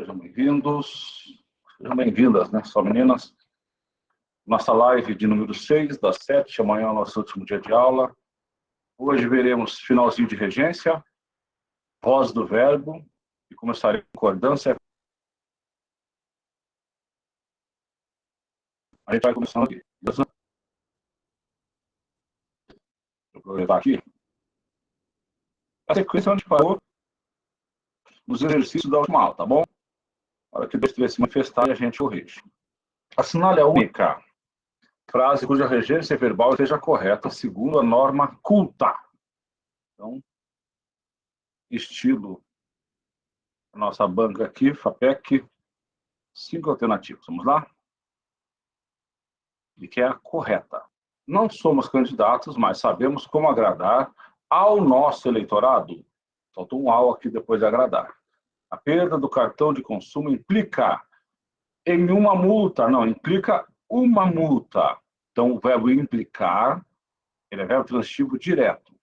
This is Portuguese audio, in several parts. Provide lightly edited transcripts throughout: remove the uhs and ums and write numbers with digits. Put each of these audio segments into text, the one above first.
Sejam bem-vindos, sejam bem-vindas, né? Só meninas. Nossa live de número 6, das 7, amanhã é o nosso último dia de aula. Hoje veremos finalzinho de regência, voz do verbo, e começaremos com concordância. A gente vai começando aqui. Deixa eu aproveitar aqui. A sequência onde parou nos exercícios da última aula, tá bom? A hora que Deus tiver se manifestar, a gente corrige. Assinale a única frase cuja regência verbal esteja correta, segundo a norma culta. Então, estilo a nossa banca aqui, FAPEC, 5 alternativas. Vamos lá? E que é a correta. Não somos candidatos, mas sabemos como agradar ao nosso eleitorado. Faltou um ao aqui depois de agradar. A perda do cartão de consumo implica em uma multa. Não, implica uma multa. Então, o verbo implicar, ele é verbo transitivo direto.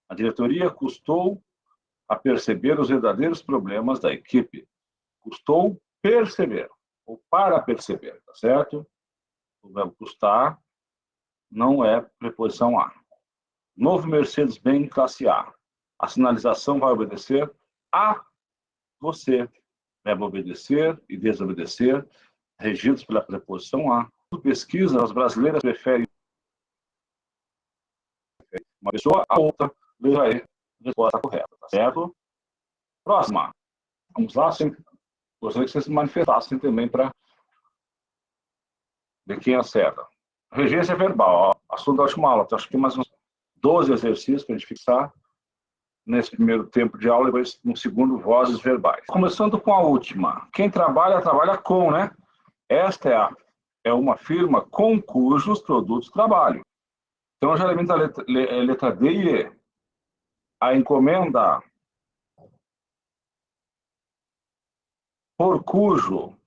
A diretoria custou a perceber os verdadeiros problemas da equipe. Custou perceber, ou para perceber, tá certo? O verbo custar não é preposição a. Novo Mercedes-Benz classe A. A sinalização vai obedecer a você. Verbo obedecer e desobedecer, regidos pela preposição a. Pesquisa, as brasileiras preferem uma pessoa a outra. Letra E, resposta correta, tá certo? Próxima. Vamos lá, sempre. Gostaria que vocês se manifestassem também para ver quem acerta. Regência verbal, ó, assunto da última aula. Então, acho que tem mais uns 12 exercícios para a gente fixar nesse primeiro tempo de aula e depois no segundo, vozes verbais. Começando com a última. Quem trabalha, trabalha com, né? Esta é uma firma com cujos produtos trabalho. Então, já elemento a letra D e E. A encomenda por cujo o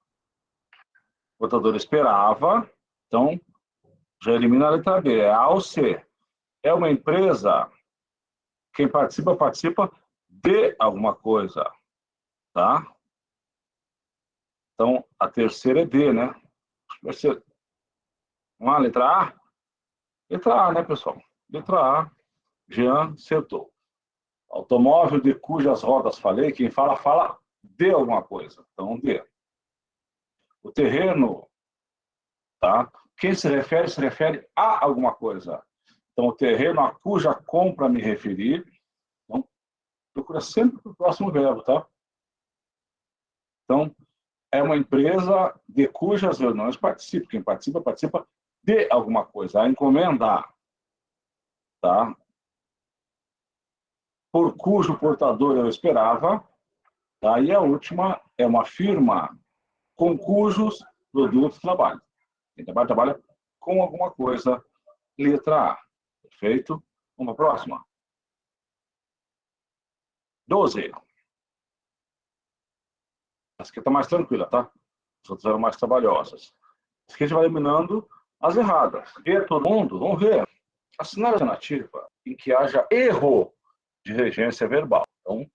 portador esperava. Então, já elimina a letra B. É A ou C. É uma empresa, quem participa, participa de alguma coisa, tá? Então, a terceira é D, né? Vai ser uma letra A? Letra A, né, pessoal? Letra A. Jean acertou. Automóvel de cujas rodas falei, quem fala, fala de alguma coisa. Então, D. O terreno, tá? Quem se refere a alguma coisa. Então, o terreno a cuja compra me referir. Então, procura sempre o próximo verbo, tá? Então, é uma empresa de cujas reuniões participo. Quem participa, participa de alguma coisa. A encomenda, tá? Por cujo portador eu esperava. Tá? E a última é uma firma com cujos produtos trabalham. Quem trabalha, trabalha com alguma coisa. Letra A. Perfeito? Vamos para a próxima. 12. Essa aqui está mais tranquila, tá? As outras eram mais trabalhosas. Essa aqui a gente vai eliminando as erradas. E todo mundo, vamos ver. Assinar a alternativa em que haja erro de regência verbal. Então,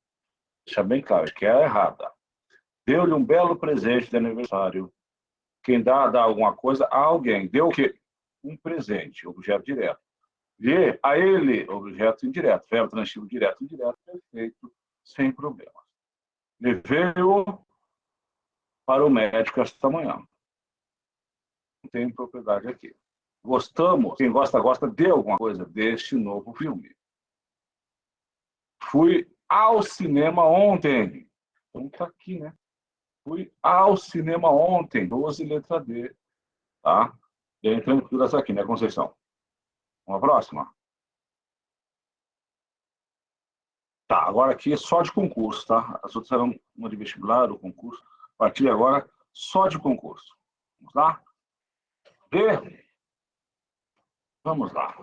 deixa bem claro, que é a errada. Deu-lhe um belo presente de aniversário. Quem dá alguma coisa a alguém. Deu o quê? Um presente, objeto direto. Lhe, a ele, objeto indireto. Verbo transitivo direto, indireto, perfeito, sem problemas. Levei-o para o médico esta manhã. Não tem propriedade aqui. Gostamos, quem gosta, gosta de alguma coisa deste novo filme. Fui ao cinema ontem. Então tá aqui, né? Fui ao cinema ontem. 12, letra D. Tá? Bem tranquilas aqui, né, Conceição? Uma próxima. Tá, agora aqui é só de concurso, tá? As outras eram uma de vestibular, o concurso. A partir de agora, só de concurso. Vamos lá? B. Vamos lá.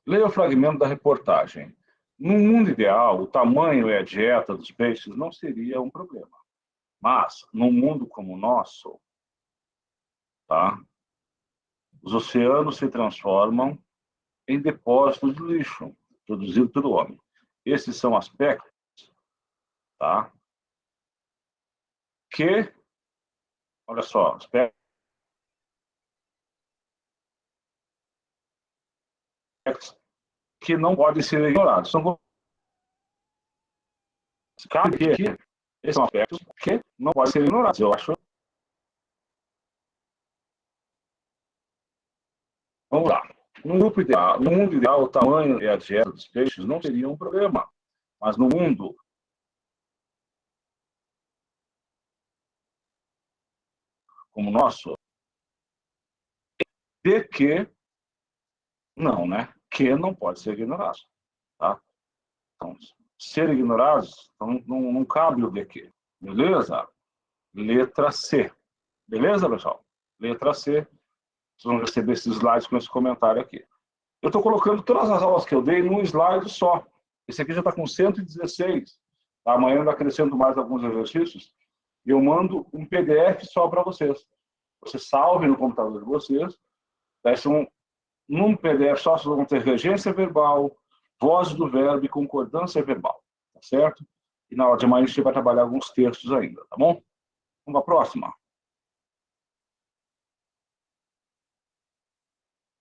Leia o fragmento da reportagem. No mundo ideal, o tamanho e a dieta dos peixes não seria um problema. Mas, num mundo como o nosso, tá? Os oceanos se transformam em depósitos de lixo, produzido pelo homem. Esses são aspectos, tá? que, olha só, aspectos que não podem ser ignorados. São cabe que esses são aspectos que não podem ser ignorados. Eu acho. Vamos lá. No grupo ideal, no mundo ideal, o tamanho e a dieta dos peixes não seria um problema. Mas no mundo como o nosso, de que não, né? Que não pode ser ignorado. Tá? Então, ser ignorados, então, não cabe o de que. Beleza? Letra C. Beleza, pessoal? Letra C. Vocês vão receber esses slides com esse comentário aqui. Eu estou colocando todas as aulas que eu dei num slide só. Esse aqui já está com 116. Tá? Amanhã eu acrescento mais alguns exercícios. E eu mando um PDF só para vocês. Você salve no computador de vocês. Daí são, num PDF só, vocês vão ter regência verbal, voz do verbo e concordância verbal. Tá certo? E na aula de amanhã a gente vai trabalhar alguns textos ainda, tá bom? Vamos para a próxima.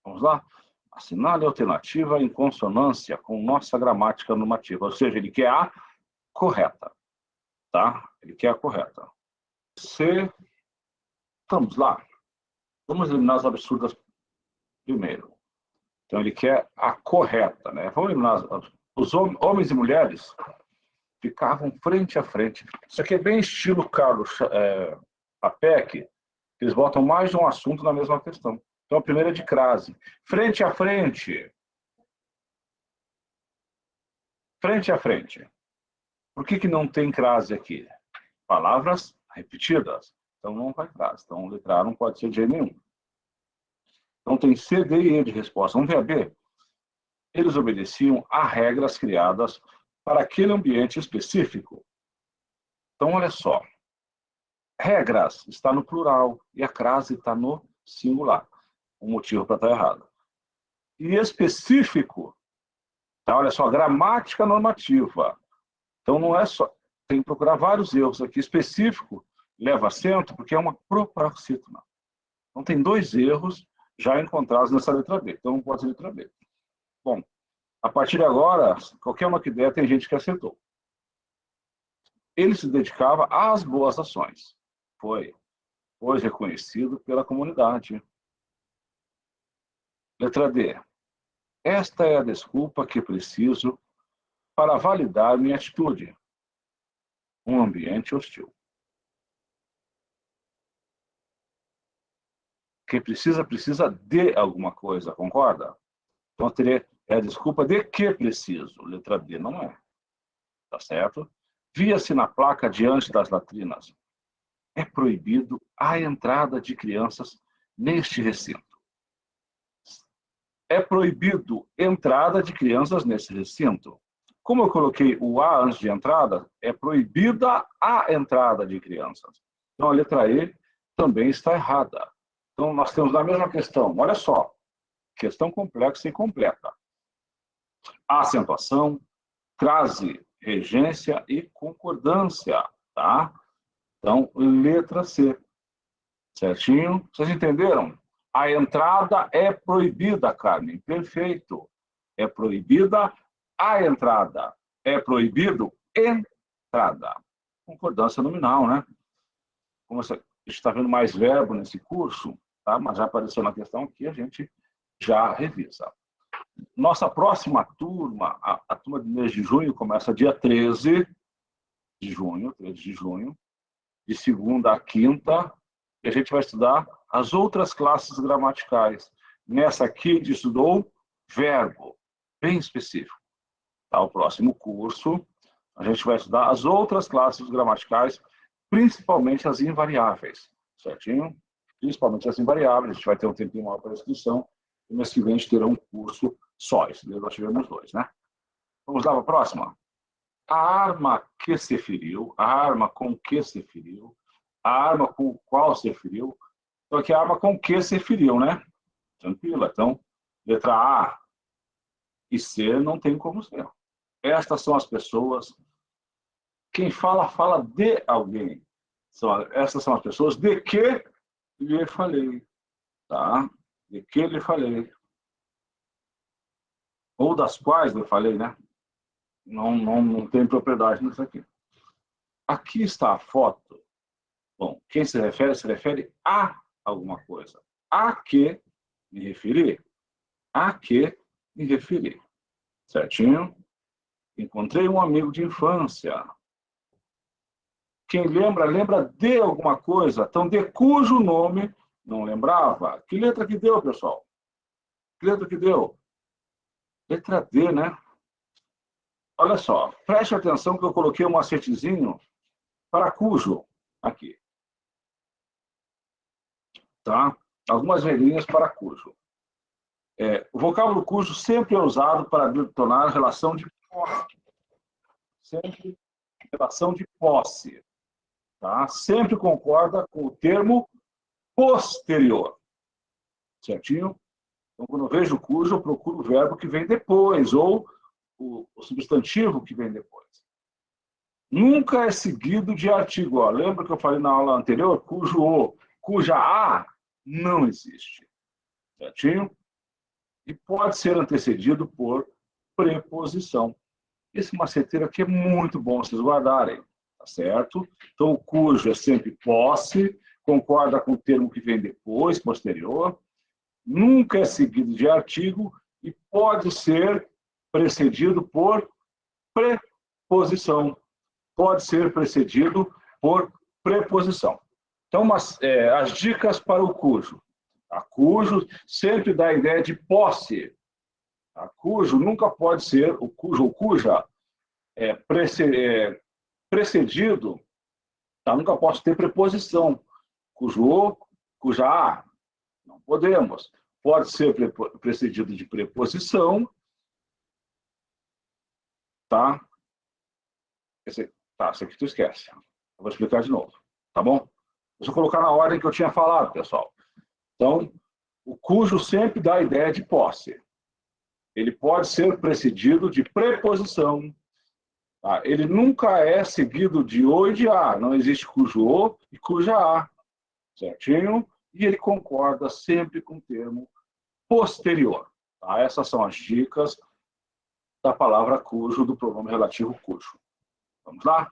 Vamos lá? Assinale a alternativa em consonância com nossa gramática normativa. Ou seja, ele quer a correta. Tá? Ele quer a correta. C. Vamos lá. Vamos eliminar as absurdas primeiro. Então, ele quer a correta, né? Vamos eliminar os homens e mulheres ficavam frente a frente. Isso aqui é bem estilo Carlos Apec, que eles botam mais de um assunto na mesma questão. Então, a primeira é de crase. Frente a frente. Frente a frente. Por que não tem crase aqui? Palavras repetidas. Então, não vai crase. Então, letra A não pode ser de jeito nenhum. Então, tem C, D e E de resposta. Vamos ver a B. Eles obedeciam a regras criadas para aquele ambiente específico. Então, olha só. Regras está no plural e a crase está no singular. Um motivo para estar errado. E específico, tá? Olha só, gramática normativa. Então não é só, tem que procurar vários erros aqui. Específico leva acento porque é uma proparoxítona. Então tem dois erros já encontrados nessa letra B. Então não pode ser letra B. Bom, a partir de agora, qualquer uma que der, tem gente que acertou. Ele se dedicava às boas ações. Foi reconhecido pela comunidade. Letra D. Esta é a desculpa que preciso para validar minha atitude. Um ambiente hostil. Quem precisa de alguma coisa, concorda? Então, é a desculpa de que preciso. Letra D não é. Tá certo? Via-se na placa diante das latrinas. É proibido a entrada de crianças neste recinto. É proibido entrada de crianças nesse recinto. Como eu coloquei o A antes de entrada, é proibida a entrada de crianças. Então, a letra E também está errada. Então, nós temos a mesma questão. Olha só. Questão complexa e completa. Acentuação, crase, regência e concordância. Tá? Então, letra C. Certinho? Vocês entenderam? A entrada é proibida, Carmen. Perfeito. É proibida a entrada. É proibido entrada. Concordância nominal, né? Como a gente está vendo mais verbo nesse curso, tá? Mas já apareceu na questão aqui, a gente já revisa. Nossa próxima turma, a turma do mês de junho, começa dia 13 de junho, de segunda a quinta, e a gente vai estudar as outras classes gramaticais. Nessa aqui, a gente estudou verbo, bem específico. Tá? O próximo curso, a gente vai estudar as outras classes gramaticais, principalmente as invariáveis, certinho? Principalmente as invariáveis, a gente vai ter um tempinho maior para a inscrição, e mês que vem a gente terá um curso só, esse mês nós tivemos dois, né? Vamos lá para a próxima. A arma que se feriu, a arma com que se feriu, a arma com qual se feriu, então aqui a arma com que se feriu, né? Tranquila, então, letra A e C não tem como ser. Estas são as pessoas. Quem fala, fala de alguém. Essas são as pessoas de que lhe falei. Tá? De que lhe falei. Ou das quais lhe falei, né? Não tem propriedade nisso aqui. Aqui está a foto. Bom, quem se refere a alguma coisa. A que me referi. A que me referi. Certinho? Encontrei um amigo de infância. Quem lembra de alguma coisa. Então, de cujo nome não lembrava. Que letra que deu, pessoal? Que letra que deu? Letra D, né? Olha só, preste atenção que eu coloquei um macetezinho para cujo aqui. Tá? Algumas regrinhas para cujo. O vocábulo cujo sempre é usado para detonar relação de posse. Sempre relação de posse. Tá? Sempre concorda com o termo posterior. Certinho? Então, quando eu vejo cujo, eu procuro o verbo que vem depois, ou o substantivo que vem depois. Nunca é seguido de artigo. Ó, lembra que eu falei na aula anterior? Cujo o, cuja a não existe. Certinho? E pode ser antecedido por preposição. Esse maceteiro aqui é muito bom vocês guardarem. Tá certo? Então, o cujo é sempre posse, concorda com o termo que vem depois, posterior. Nunca é seguido de artigo e pode ser precedido por preposição. Pode ser precedido por preposição. Então, as dicas para o cujo. A cujo sempre dá a ideia de posse. A cujo nunca pode ser, o cujo ou cuja, precedido, tá? Nunca pode ter preposição. Cujo o, cuja a. Não podemos. Pode ser precedido de preposição. Tá? Esse aqui tu esquece. Eu vou explicar de novo. Tá bom? Deixa eu colocar na ordem que eu tinha falado, pessoal. Então, o cujo sempre dá a ideia de posse. Ele pode ser precedido de preposição. Tá? Ele nunca é seguido de o e de a. Não existe cujo o e cuja a. Certinho? E ele concorda sempre com o termo posterior. Tá? Essas são as dicas da palavra cujo, do pronome relativo cujo. Vamos lá?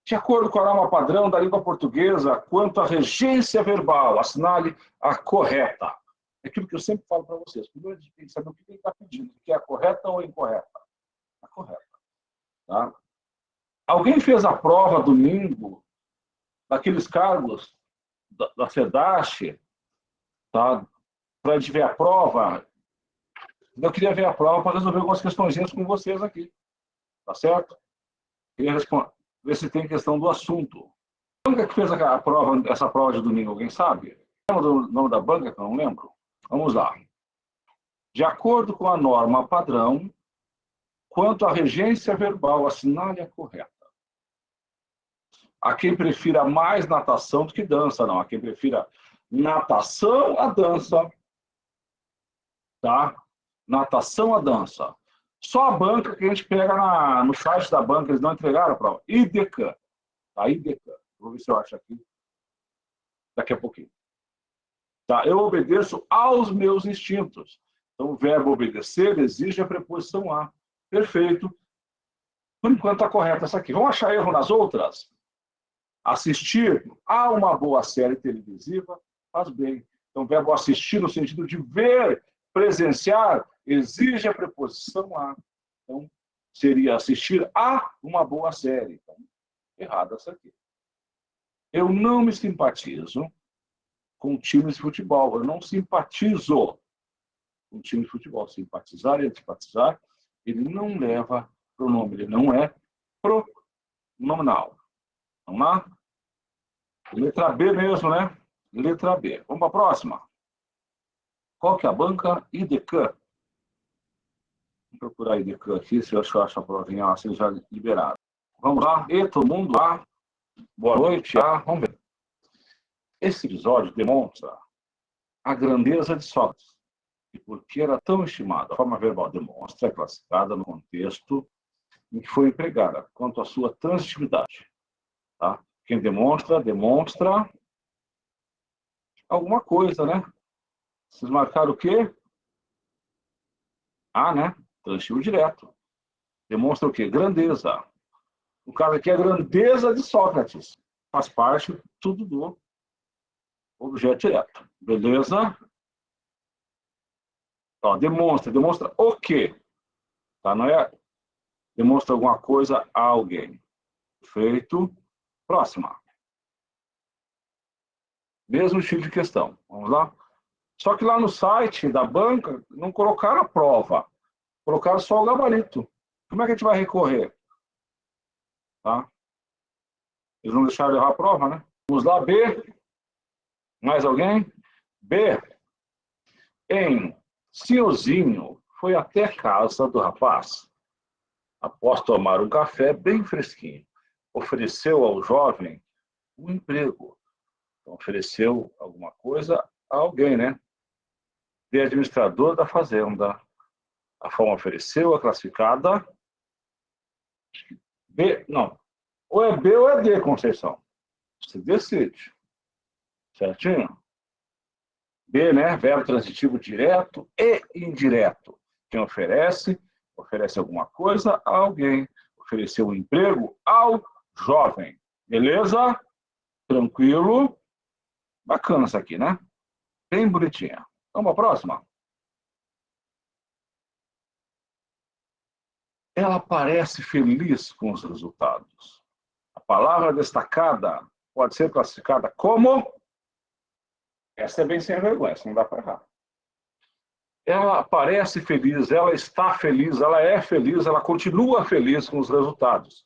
De acordo com a norma padrão da língua portuguesa, quanto à regência verbal, assinale a correta. É aquilo que eu sempre falo para vocês. Primeiro, a gente tem que saber o que ele está pedindo, que é a correta ou a incorreta. A correta. Tá? Alguém fez a prova domingo daqueles cargos da SEDASH, tá? Para a gente ver a prova. Eu queria ver a prova para resolver algumas questõezinhas com vocês aqui. Tá certo? Queria ver se tem questão do assunto. A banca que fez essa prova de domingo, alguém sabe? Lembra do nome da banca que eu não lembro? Vamos lá. De acordo com a norma padrão, quanto à regência verbal, assinale a correta. Há quem prefira mais natação do que dança, não. Há quem prefira natação a dança. Tá? Natação a dança. Só a banca que a gente pega no site da banca, eles não entregaram a prova. IDECAN. Tá? IDECAN. Vou ver se eu acho aqui daqui a pouquinho. Tá? Eu obedeço aos meus instintos. Então, o verbo obedecer exige a preposição a. Perfeito. Por enquanto está correta essa aqui. Vamos achar erro nas outras? Assistir a uma boa série televisiva faz bem. Então, o verbo assistir no sentido de ver, presenciar, exige a preposição a. Então, seria assistir a uma boa série. Então, errado essa aqui. Eu não me simpatizo com times de futebol. Eu não simpatizo com time de futebol. Simpatizar e antipatizar, ele não leva pronome. Ele não é pronominal. Vamos lá? Letra B mesmo, né? Letra B. Vamos para a próxima. Qual que é a banca? IDECAN. Vou procurar IDECAN aqui, se eu acho a provinha lá, seja liberada. Vamos lá. E todo mundo lá. Boa noite. Vamos ver. Esse episódio demonstra a grandeza de Sócrates e por que era tão estimado. A forma verbal demonstra, é classificada no contexto em que foi empregada, quanto à sua transitividade. Tá? Quem demonstra, demonstra alguma coisa, né? Vocês marcaram o quê? Ah, né? Transitivo direto. Demonstra o quê? Grandeza. O caso aqui é a grandeza de Sócrates. Faz parte tudo do objeto direto. Beleza? Ó, demonstra. Demonstra o quê? Tá? Não é demonstra alguma coisa a alguém. Feito. Próxima. Mesmo estilo de questão. Vamos lá? Só que lá no site da banca não colocaram a prova. Colocaram só o gabarito. Como é que a gente vai recorrer? Tá? Eles não deixaram errar a prova, né? Vamos lá, B. Mais alguém? B. Em Senhorzinho foi até a casa do rapaz. Após tomar um café bem fresquinho, ofereceu ao jovem um emprego. Então, ofereceu alguma coisa a alguém, né? De administrador da fazenda. A forma ofereceu, a classificada B. Não. Ou é B ou é D, Conceição. Você decide. Certinho? B, né? Verbo transitivo direto e indireto. Quem oferece, oferece alguma coisa a alguém. Ofereceu um emprego ao jovem. Beleza? Tranquilo? Bacana isso aqui, né? Bem bonitinha. Vamos para a próxima? Ela parece feliz com os resultados. A palavra destacada pode ser classificada como... Essa é bem sem vergonha, não dá para errar. Ela parece feliz, ela está feliz, ela é feliz, ela continua feliz com os resultados.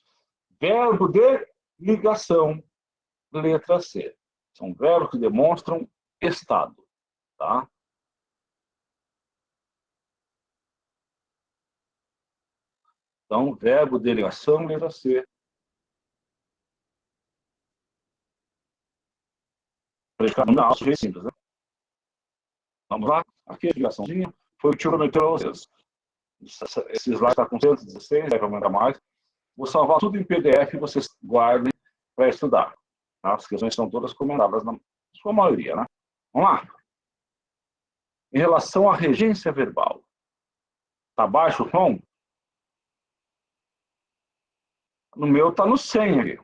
Verbo de ligação, letra C. São verbos que demonstram estado. Tá? Então, verbo de ligação, letra C. Predicado não, sujeito simples, né? Vamos lá? Aqui a ligaçãozinha foi o que o tio meteu a vocês. Esse slide está com 116, deve aumentar mais. Vou salvar tudo em PDF e vocês guardem para estudar. Tá? As questões são todas comentadas na sua maioria, né? Vamos lá. Em relação à regência verbal. Está baixo o tom? No meu está no 100 aqui.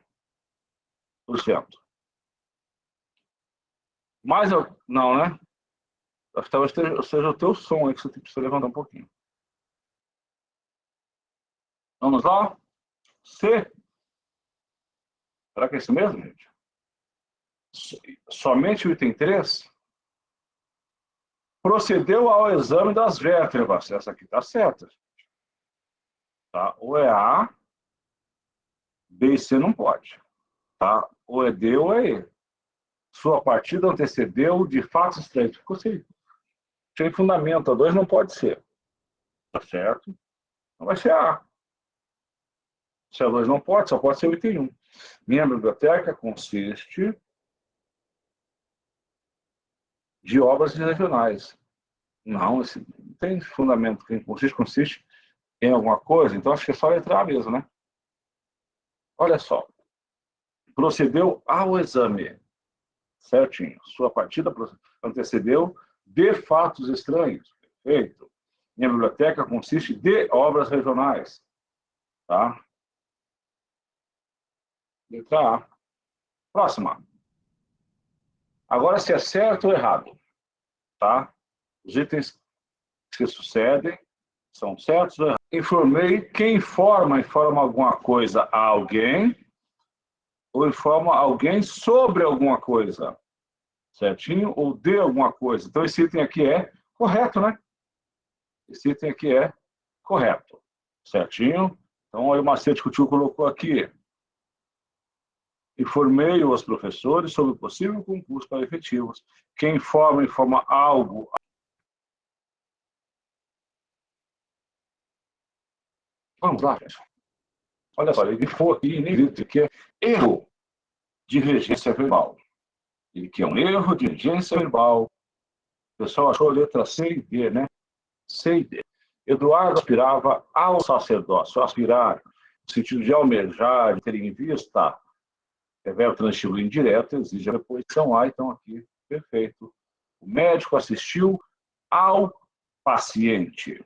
%. Mas eu... Não, né? Talvez seja o teu som aí que você precisa levantar um pouquinho. Vamos lá? C. Será que é isso mesmo, gente? Somente o item 3? Procedeu ao exame das vértebras. Essa aqui está certa. Tá? Ou é A, B e C não pode. Tá? Ou é D ou é E. Sua partida antecedeu de fatos estranhos. Ficou sem fundamento. A 2 não pode ser. Tá certo? Não vai ser A. Se a 2 não pode, só pode ser o item 1. Minha biblioteca consiste de obras regionais. Não, não tem fundamento. Quem consiste em alguma coisa, então acho que é só a letra A mesmo, né? Olha só. Procedeu ao exame. Certinho. Sua partida antecedeu de fatos estranhos. Perfeito. Minha biblioteca consiste de obras regionais. Tá? Letra A. Próxima. Agora, se é certo ou errado. Tá? Os itens que se sucedem são certos ou errados. Informei. Quem informa alguma coisa a alguém ou informa alguém sobre alguma coisa. Certinho? Ou de alguma coisa. Então, esse item aqui é correto, né? Esse item aqui é correto. Certinho? Então, olha o macete que o tio colocou aqui. Informei os professores sobre o possível concurso para efetivos. Quem informa algo. Vamos lá, gente. Olha só, ele foi aqui, nem dito que é erro de regência verbal. Ele que é um erro de regência verbal. O pessoal achou a letra C e D, né? C e D. Eduardo aspirava ao sacerdócio. Aspirar, no sentido de almejar, de ter em vista, É verbo transitivo indireto, exige a preposição a, então aqui, perfeito. O médico assistiu ao paciente,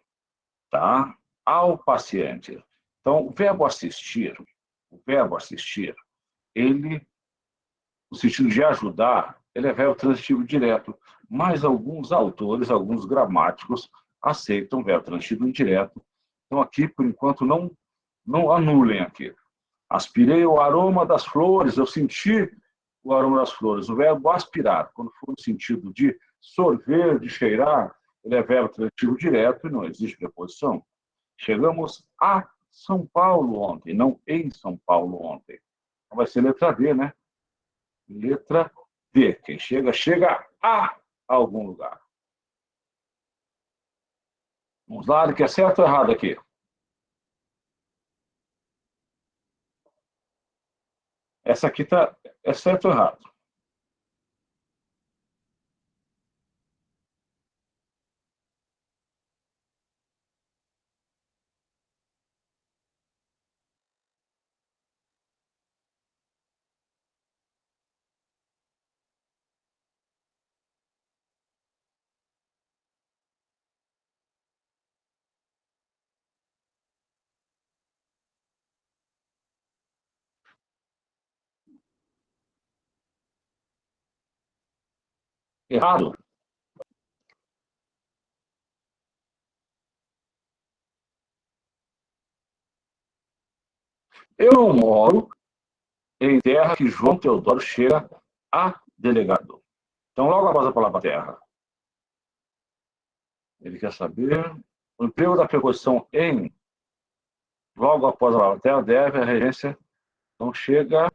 tá? Ao paciente. Então, o verbo assistir, ele, no sentido de ajudar, ele é verbo transitivo direto, mas alguns autores, alguns gramáticos, aceitam verbo transitivo indireto. Então, aqui, por enquanto, não anulem aqui. Aspirei o aroma das flores, eu senti o aroma das flores. O verbo aspirar, quando for no sentido de sorver, de cheirar, ele é verbo transitivo direto e não existe preposição. Chegamos a São Paulo ontem, não em São Paulo ontem. Então vai ser letra D, né? Letra D. Quem chega, chega a algum lugar. Vamos lá, que é certo ou errado aqui? Essa aqui é certo ou errado? Errado. Eu não moro em terra que João Teodoro chega a delegado. Então, logo após a palavra terra, ele quer saber o emprego da preposição em, logo após a palavra terra, deve a regência, então chega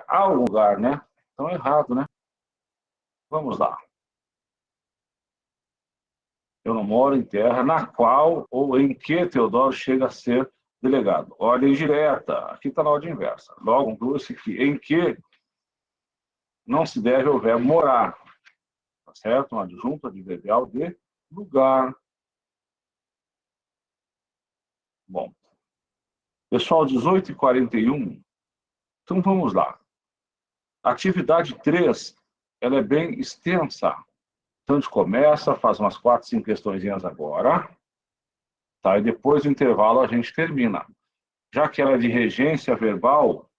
a algum lugar, né? Então, é errado, né? Vamos lá. Eu não moro em terra na qual ou em que Teodoro chega a ser delegado. Ordem direta. Aqui está na ordem inversa. Logo, inclui-se que em que não se deve ao verbo morar. Tá certo? Uma adjunta adverbial de lugar. Bom, pessoal, 18h41. Então, vamos lá. Atividade 3, ela é bem extensa. Então, a gente começa, faz umas 4, 5 questõezinhas agora. Tá? E depois do intervalo a gente termina. Já que ela é de regência verbal,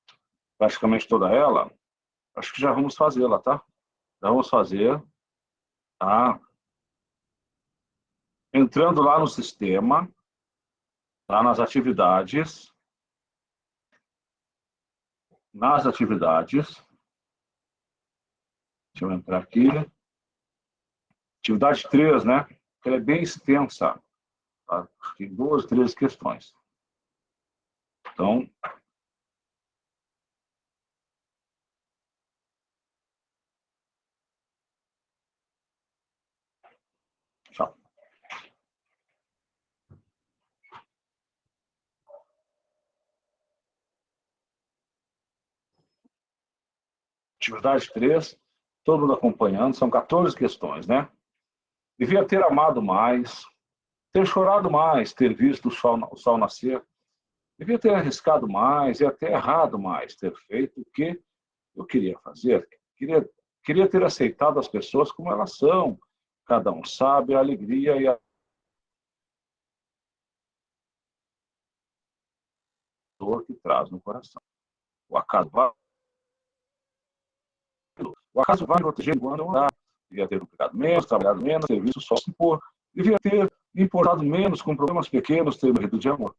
praticamente toda ela, acho que já vamos fazê-la, tá? Já vamos fazer, tá? Entrando lá no sistema, tá? Nas atividades, deixa eu entrar aqui, atividade 3, né? Ela é bem extensa, tá? Tem 2, 3 questões. Então, tchau. Atividade 3, todo mundo acompanhando, são 14 questões, né? Devia ter amado mais, ter chorado mais, ter visto o sol nascer. Devia ter arriscado mais e até errado mais, ter feito o que eu queria fazer. Queria ter aceitado as pessoas como elas são. Cada um sabe a alegria e a dor que traz no coração. O acaso vai, o acaso vai proteger quando não dá. Devia ter duplicado menos, trabalhado menos, ter visto só se impor. Devia ter importado menos com problemas pequenos, ter morrido de amor.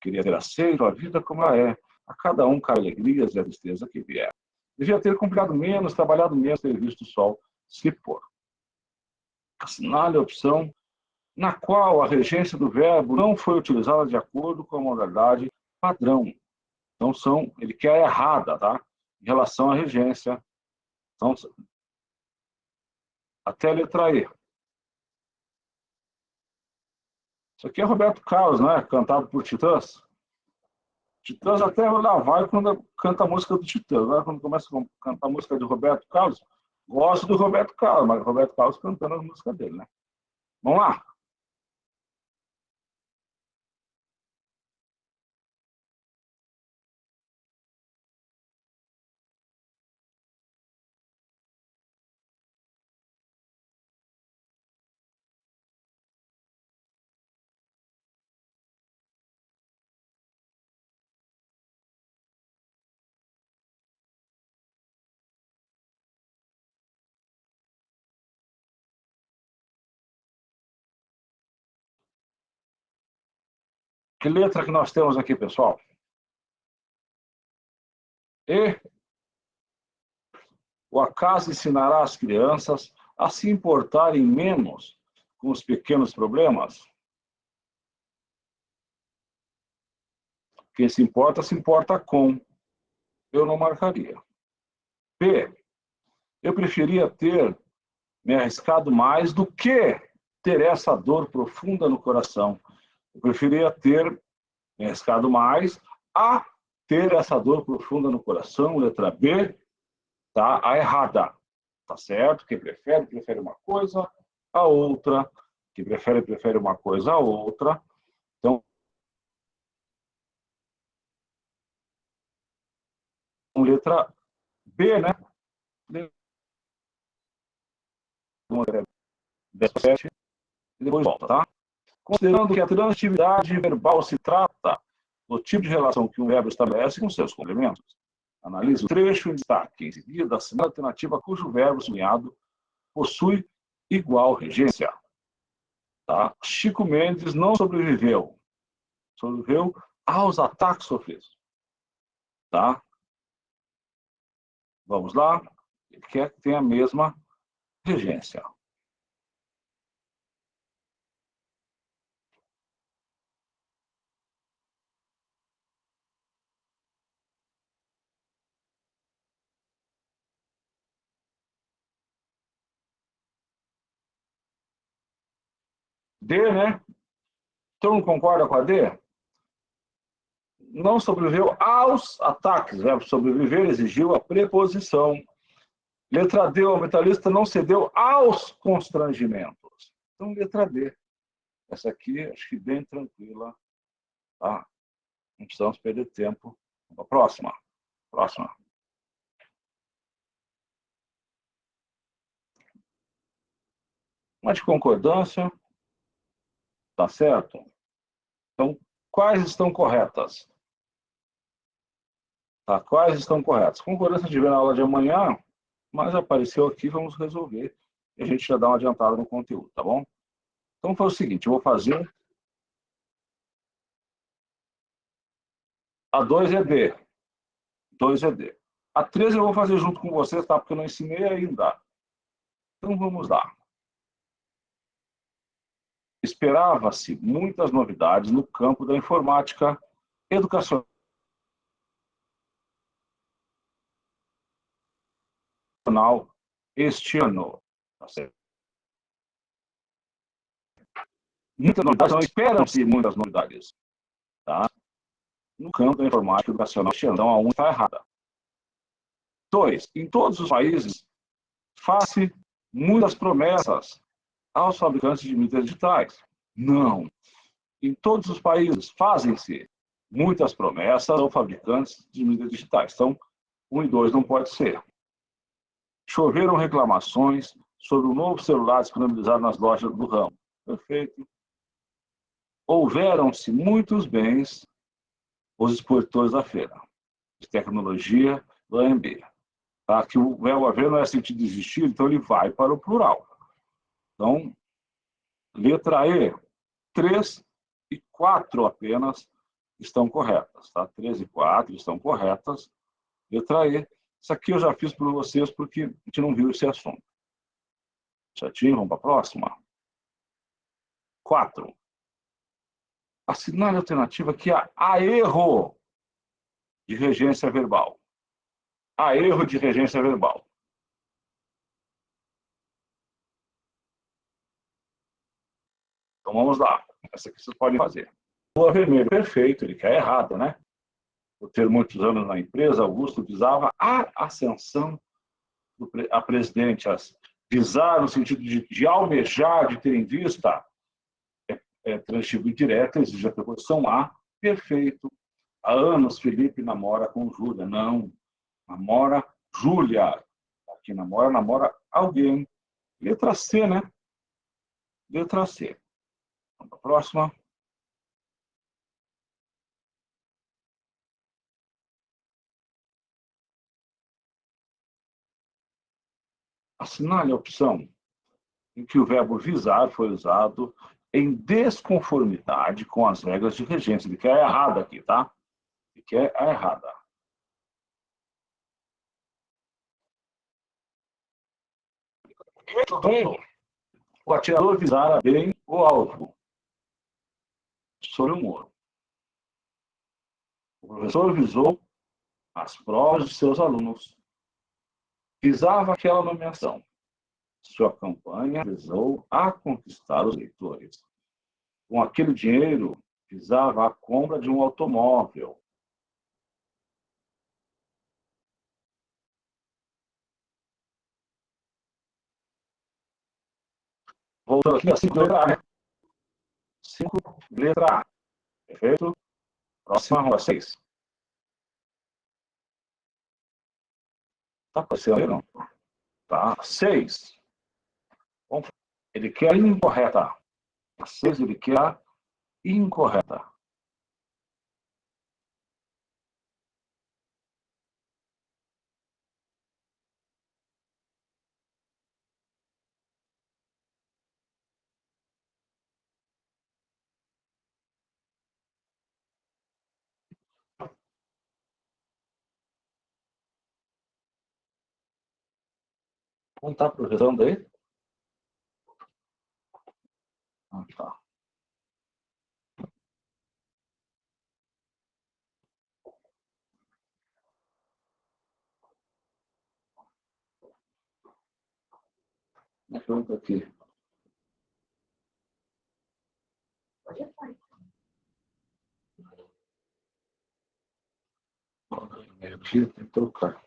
Queria ter aceito a vida como ela é. A cada um cabe alegrias e a tristeza que vier. Devia ter complicado menos, trabalhado menos, ter visto o sol se pôr. Assinale a opção na qual a regência do verbo não foi utilizada de acordo com a modalidade padrão. Então, ele quer a errada, tá? Em relação à regência. Então, até a letra E. Isso aqui é Roberto Carlos, né? Cantado por Titãs. Titãs até lá vai quando canta a música do Titãs. Né? Quando começa a cantar a música de Roberto Carlos, gosto do Roberto Carlos, mas Roberto Carlos cantando a música dele, né? Vamos lá. Que letra que nós temos aqui, pessoal? E o acaso ensinará as crianças a se importarem menos com os pequenos problemas? Quem se importa com. Eu não marcaria. P. Eu preferia ter me arriscado mais do que ter essa dor profunda no coração. Eu preferia ter me arriscado mais a ter essa dor profunda no coração, letra B, tá? A errada, tá certo? Quem prefere uma coisa, a outra. Quem prefere uma coisa, a outra. Então, letra B, né? 17, e depois volta, tá? Considerando que a transitividade verbal se trata do tipo de relação que um verbo estabelece com seus complementos, analise o trecho em destaque. Em seguida, assinale a alternativa cujo verbo sublinhado possui igual regência. Tá? Chico Mendes não sobreviveu. Sobreviveu aos ataques sofridos. Tá? Vamos lá. Ele quer que tenha a mesma regência. D, né? Todo mundo concorda com a D? Não sobreviveu aos ataques. O verbo sobreviver exigiu a preposição. Letra D, o metalista não cedeu aos constrangimentos. Então, letra D. Essa aqui, acho que bem tranquila. Tá? Não precisamos perder tempo. Vamos para a próxima. Próxima. Uma de concordância. Tá certo? Então, quais estão corretas? Tá? Quais estão corretas? Concordância de ver na aula de amanhã, mas apareceu aqui, vamos resolver. E a gente já dá uma adiantada no conteúdo, tá bom? Então, foi o seguinte, eu vou fazer... A 2 é D. 2 é D. A 13 eu vou fazer junto com vocês, tá? Porque eu não ensinei ainda. Então, vamos lá. Esperava-se muitas novidades no campo da informática educacional este ano. Tá certo? Muitas novidades, não esperam-se muitas novidades. Tá? No campo da informática educacional este ano. Então, a 1 está errada. 2. Em todos os países, faz-se muitas promessas aos fabricantes de mídias digitais. Não. Em todos os países, fazem-se muitas promessas aos fabricantes de mídias digitais. Então, 1 e 2 não pode ser. Choveram reclamações sobre o novo celular disponibilizado nas lojas do ramo. Perfeito. Houveram-se muitos bens os expositores da feira de tecnologia do AMB. Tá? Que o verbo haver não é sentido de existir, então ele vai para o plural. Então, letra E, 3 e 4 apenas estão corretas. Tá? 3 e 4 estão corretas. Letra E. Isso aqui eu já fiz para vocês porque a gente não viu esse assunto. Certinho? Vamos para a próxima. 4. Assinale a alternativa que há erro de regência verbal. Há erro de regência verbal. Então vamos lá. Essa aqui vocês podem fazer. Lua vermelho, perfeito, ele quer errado, né? Por ter muitos anos na empresa, Augusto visava a ascensão a presidente. Visar no sentido de almejar, de ter em vista, transitivo indireto, exige a preposição a, perfeito. Há anos Felipe namora com Júlia. Não, namora Júlia. Aqui namora alguém. Letra C, né? Letra C. Vamos para a próxima. Assinale a opção em que o verbo visar foi usado em desconformidade com as regras de regência. Ele quer a errada aqui, tá? Ele quer a errada. Método 1. O atirador visara bem o alvo sobre o muro. O professor visou as provas de seus alunos. Visava aquela nomeação. Sua campanha visou a conquistar os leitores. Com aquele dinheiro, visava a compra de um automóvel. Voltando aqui a 5 letra A, né? 5 letra A. Perfeito? Próxima ronda 6. Tá aparecendo aí, não? Tá. 6. Ele quer a incorreta. A 6 ele quer a incorreta. Não está projetando aí? Ah, tá. Minha pergunta aqui. Aqui, tem que trocar.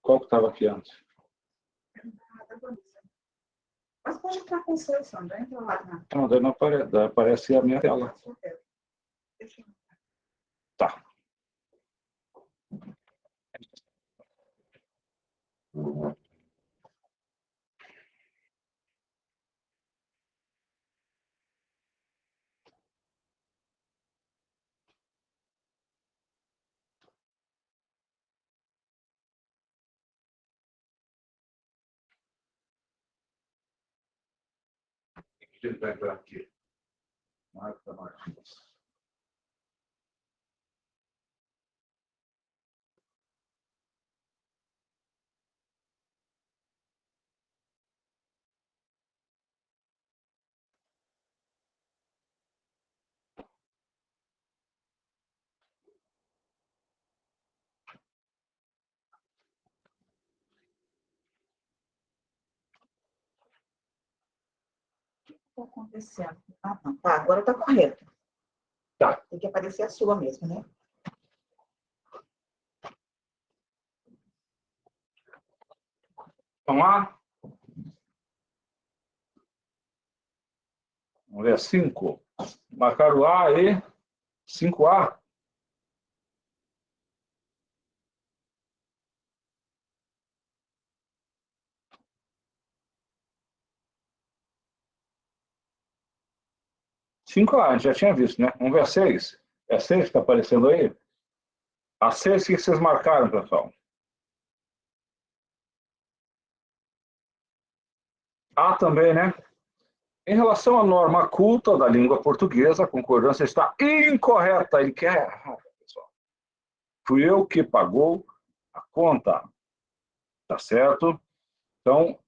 Qual que estava aqui antes? Mas pode entrar com o seu, Sandra. Entra lá. Não, daí não aparece a minha tela. Tá. A gente vai entrar aqui. Marca Martins. O que está acontecendo? Ah, não. Tá, agora está correto. Tá. Tem que aparecer a sua mesmo, né? Vamos lá? Vamos ver 5. Marcar o A e 5A. Cinco A, a gente já tinha visto, né? Vamos ver a 6. É a 6 que está aparecendo aí? A 6, o que vocês marcaram, pessoal? A também, né? Em relação à norma culta da língua portuguesa, a concordância está incorreta. Ele quer, pessoal. Fui eu que pagou a conta, tá certo? Então,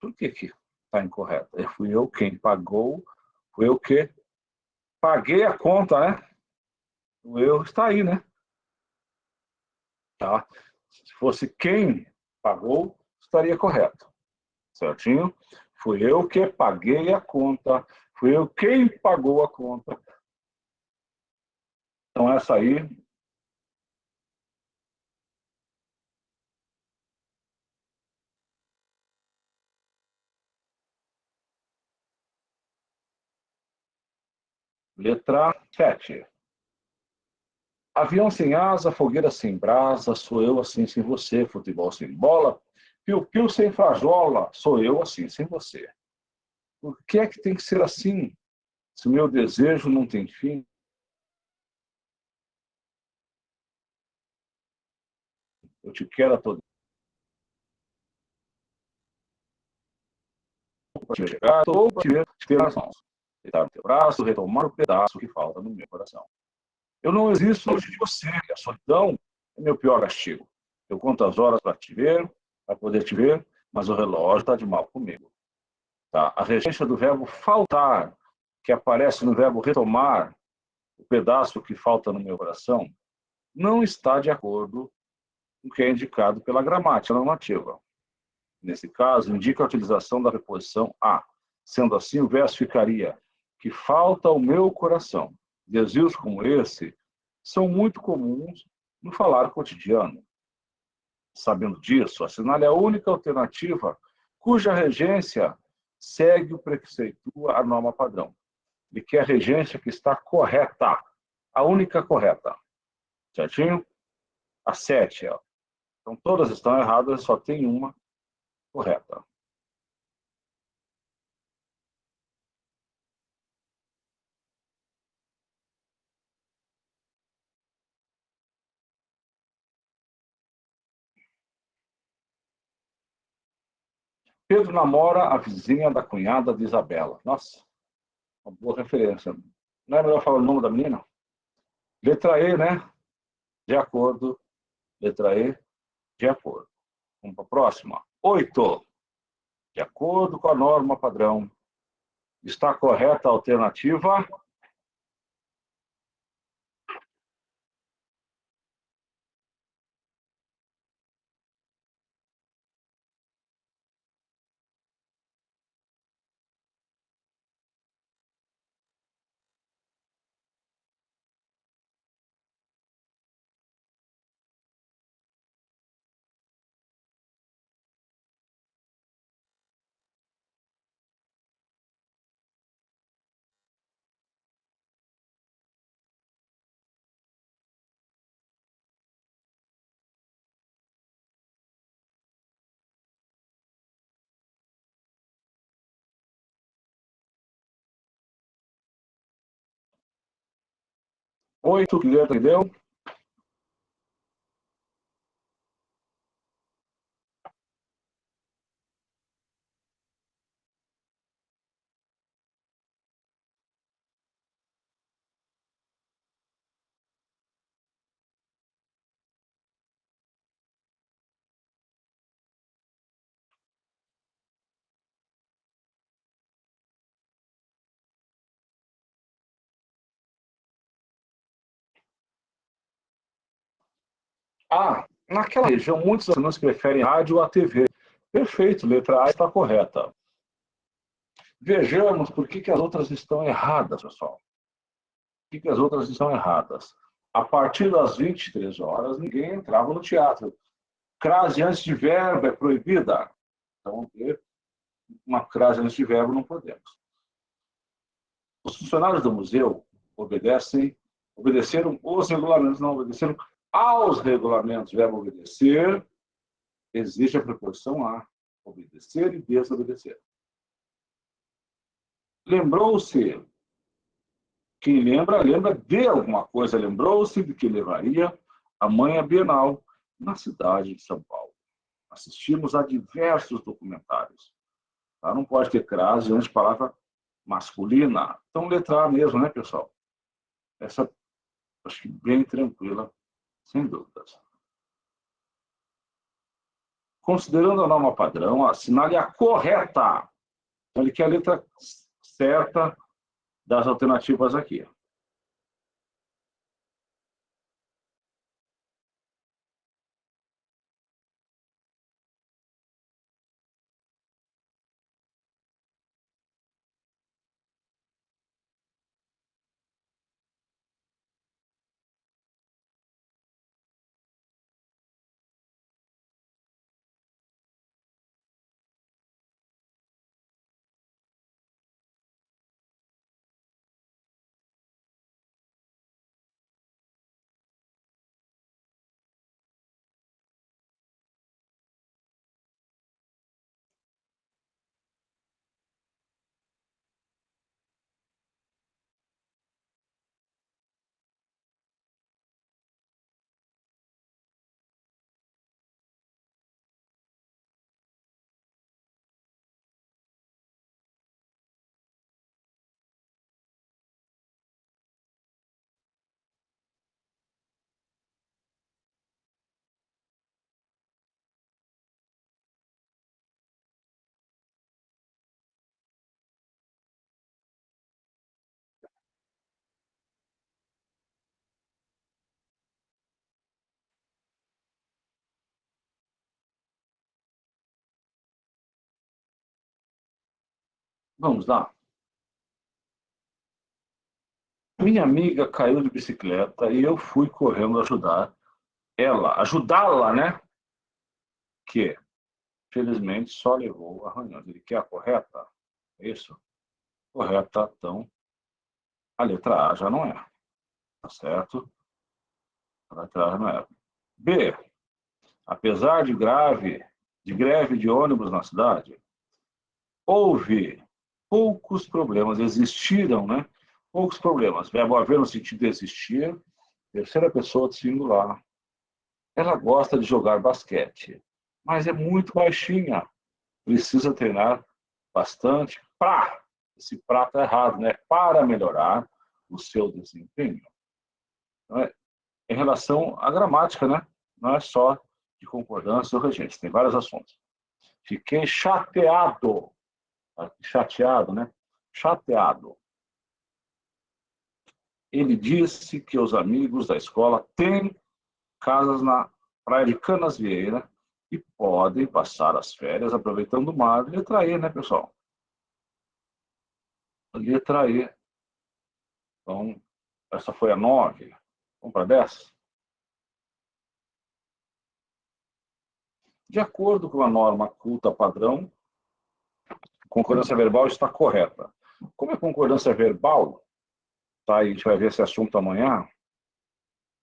por que está incorreta? Fui eu quem pagou, fui eu que paguei a conta, né? O erro está aí, né? Tá? Se fosse quem pagou, estaria correto. Certinho? Fui eu que paguei a conta, fui eu quem pagou a conta. Então, essa aí. Letra 7. Avião sem asa, fogueira sem brasa, sou eu assim sem você, futebol sem bola, piu-piu sem frajola, sou eu assim sem você. Por que é que tem que ser assim? Se o meu desejo não tem fim, eu te quero a todo. para te chegar, ou para te ver ter as mãos. Deitar no teu braço, retomar o pedaço que falta no meu coração. Eu não existo longe de você, a solidão é meu pior castigo. Eu conto as horas para te ver, para poder te ver, mas o relógio está de mal comigo. Tá? A regência do verbo faltar, que aparece no verbo retomar, o pedaço que falta no meu coração, não está de acordo com o que é indicado pela gramática normativa. Nesse caso, indica a utilização da preposição a. Sendo assim, o verso ficaria que falta o meu coração. Desvios como esse são muito comuns no falar cotidiano. Sabendo disso, assinale a única alternativa cuja regência segue o preceito, a norma padrão, e que é a regência que está correta, a única correta. Certinho? A 7. Ó. Então, todas estão erradas, só tem uma correta. Pedro namora a vizinha da cunhada de Isabela. Nossa, uma boa referência. Não é melhor falar o nome da menina? Letra E, né? De acordo. Letra E, de acordo. Vamos para a próxima. 8. De acordo com a norma padrão, está correta a alternativa? Oito, que letra que deu? Ah, naquela região, muitos assinantes preferem rádio à TV. Perfeito, letra A está correta. Vejamos por que as outras estão erradas, pessoal. Por que as outras estão erradas? A partir das 23 horas, ninguém entrava no teatro. Crase antes de verbo é proibida. Então, uma crase antes de verbo não podemos. Os funcionários do museu obedeceram os regulamentos, não obedeceram aos regulamentos. Verbo obedecer existe a preposição a, obedecer e desobedecer. Lembrou-se, quem lembra, lembra de alguma coisa, lembrou-se de que levaria a mãe à Bienal na cidade de São Paulo. Assistimos a diversos documentários. Tá? Não pode ter crase antes de palavra masculina. Então, letra A mesmo, né, pessoal? Essa, acho que bem tranquila, sem dúvidas. Considerando a norma padrão, assinale a correta. Então, ele quer a letra certa das alternativas aqui. Vamos lá. Minha amiga caiu de bicicleta e eu fui correndo ajudá-la, né? Que, felizmente, só levou arranhões. Ele quer a correta? É isso? Correta, então, a letra A já não é. Tá certo? A letra A já não é. B. Apesar de greve de ônibus na cidade, houve poucos problemas, existiram, né? Poucos problemas. Verbo haver no sentido de existir, terceira pessoa de singular. Ela gosta de jogar basquete, mas é muito baixinha. Precisa treinar bastante para. Esse prato é errado, né? Para melhorar o seu desempenho. Não é? Em relação à gramática, né? Não é só de concordância ou regência, tem vários assuntos. Fiquei chateado. Chateado, né? Chateado. Ele disse que os amigos da escola têm casas na praia de Canasvieira e podem passar as férias aproveitando o mar. Letra E, né, pessoal? Letra E. Então, essa foi a 9. Vamos para a 10? De acordo com a norma culta padrão, concordância verbal está correta. Como é concordância verbal, tá? E a gente vai ver esse assunto amanhã.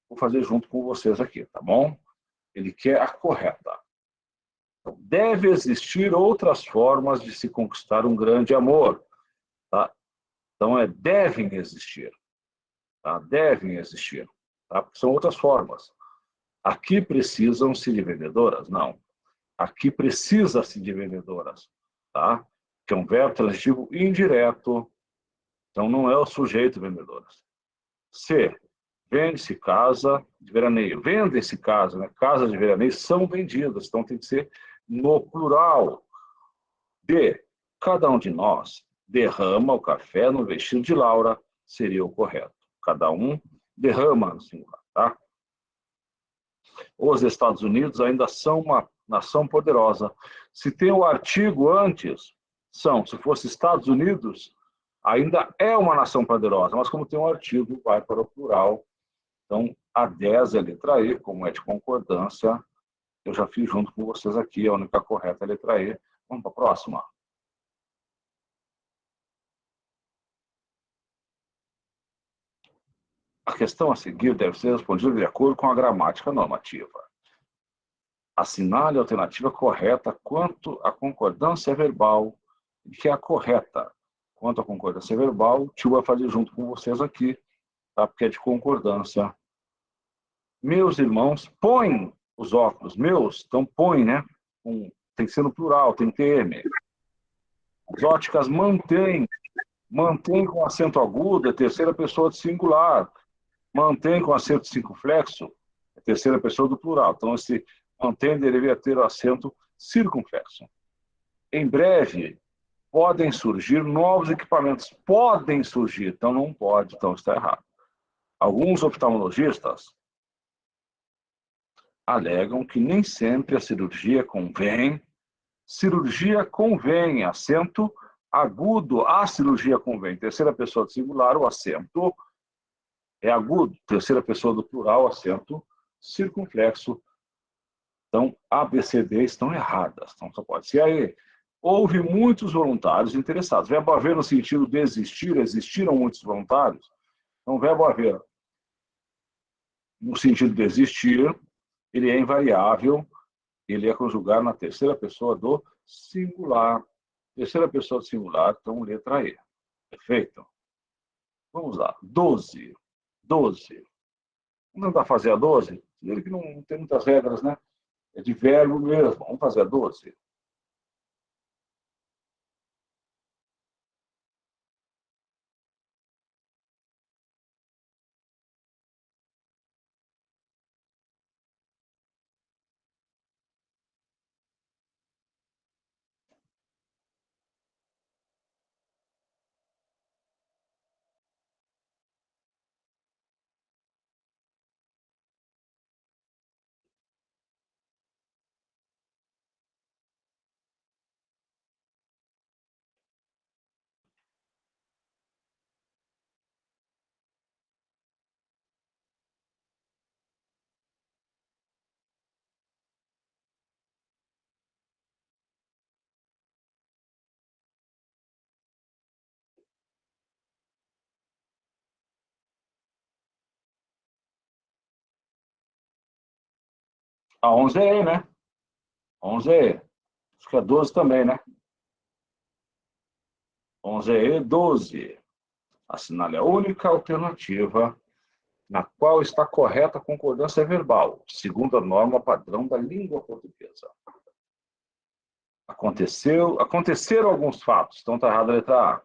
Vou fazer junto com vocês aqui, tá bom? Ele quer a correta. Então, deve existir outras formas de se conquistar um grande amor, tá? Então, devem existir, tá? Devem existir, tá? Porque são outras formas. Aqui precisam-se de vendedoras? Não. Aqui precisa-se de vendedoras, tá? Que é um verbo transitivo indireto, então não é o sujeito vendedoras. C. Vende-se casa de veraneio. Vendem-se casa, né? Casas de veraneio são vendidas, então tem que ser no plural. D. Cada um de nós derrama o café no vestido de Laura, seria o correto. Cada um derrama no singular, tá? Os Estados Unidos ainda são uma nação poderosa. Se tem o artigo antes, se fosse Estados Unidos, ainda é uma nação poderosa, mas como tem um artigo, vai para o plural. Então, a 10 é a letra E, como é de concordância, eu já fiz junto com vocês aqui, a única correta é a letra E. Vamos para a próxima. A questão a seguir deve ser respondida de acordo com a gramática normativa. Assinale a alternativa correta quanto à concordância verbal, que é a correta. Quanto à concordância verbal, o tio vai fazer junto com vocês aqui, tá? Porque é de concordância. Meus irmãos põem os óculos. Meus, então põe, né? Tem que ser no plural, tem que ter M. As óticas mantém com acento agudo, é terceira pessoa de singular. Mantém com acento circunflexo, é terceira pessoa do plural. Então, esse mantém deveria ter o acento circunflexo. Em breve, podem surgir novos equipamentos. Podem surgir, então não pode, então está errado. Alguns oftalmologistas alegam que nem sempre a cirurgia convém. Cirurgia convém, acento agudo, a cirurgia convém. Terceira pessoa do singular, o acento é agudo. Terceira pessoa do plural, acento circunflexo. Então, A, B, C, D estão erradas. Então, só pode ser aí. Houve muitos voluntários interessados. Verbo haver no sentido de existir, existiram muitos voluntários. Então, verbo haver no sentido de existir, ele é invariável, ele é conjugado na terceira pessoa do singular. Terceira pessoa do singular, então, letra E. Perfeito? Vamos lá. 12. 12. Vamos tentar fazer a 12? Ele que não tem muitas regras, né? É de verbo mesmo. Vamos fazer a 12. A 11 é E, né? 11 é E. Acho que é 12 também, né? 11 é E, 12. Assinale a única alternativa na qual está correta a concordância verbal, segundo a norma padrão da língua portuguesa. Aconteceram alguns fatos. Então está errada a letra A.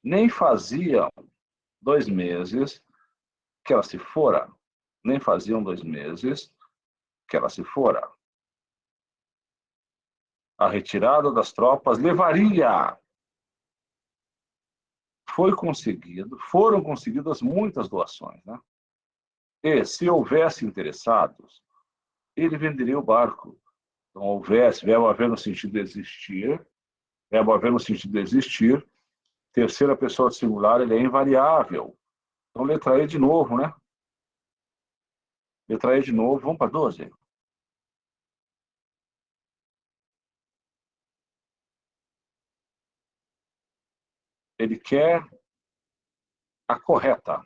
Nem faziam 2 meses que ela se fora. Nem faziam 2 meses que ela se fora. A retirada das tropas levaria. Foram conseguidas muitas doações, né? E se houvesse interessados, ele venderia o barco. Então, houvesse, verbo haver no sentido de existir, verbo haver no sentido de existir, terceira pessoa do singular, ele é invariável. Então, letra E de novo, né? Letra E de novo, vamos para 12. Ele quer a correta.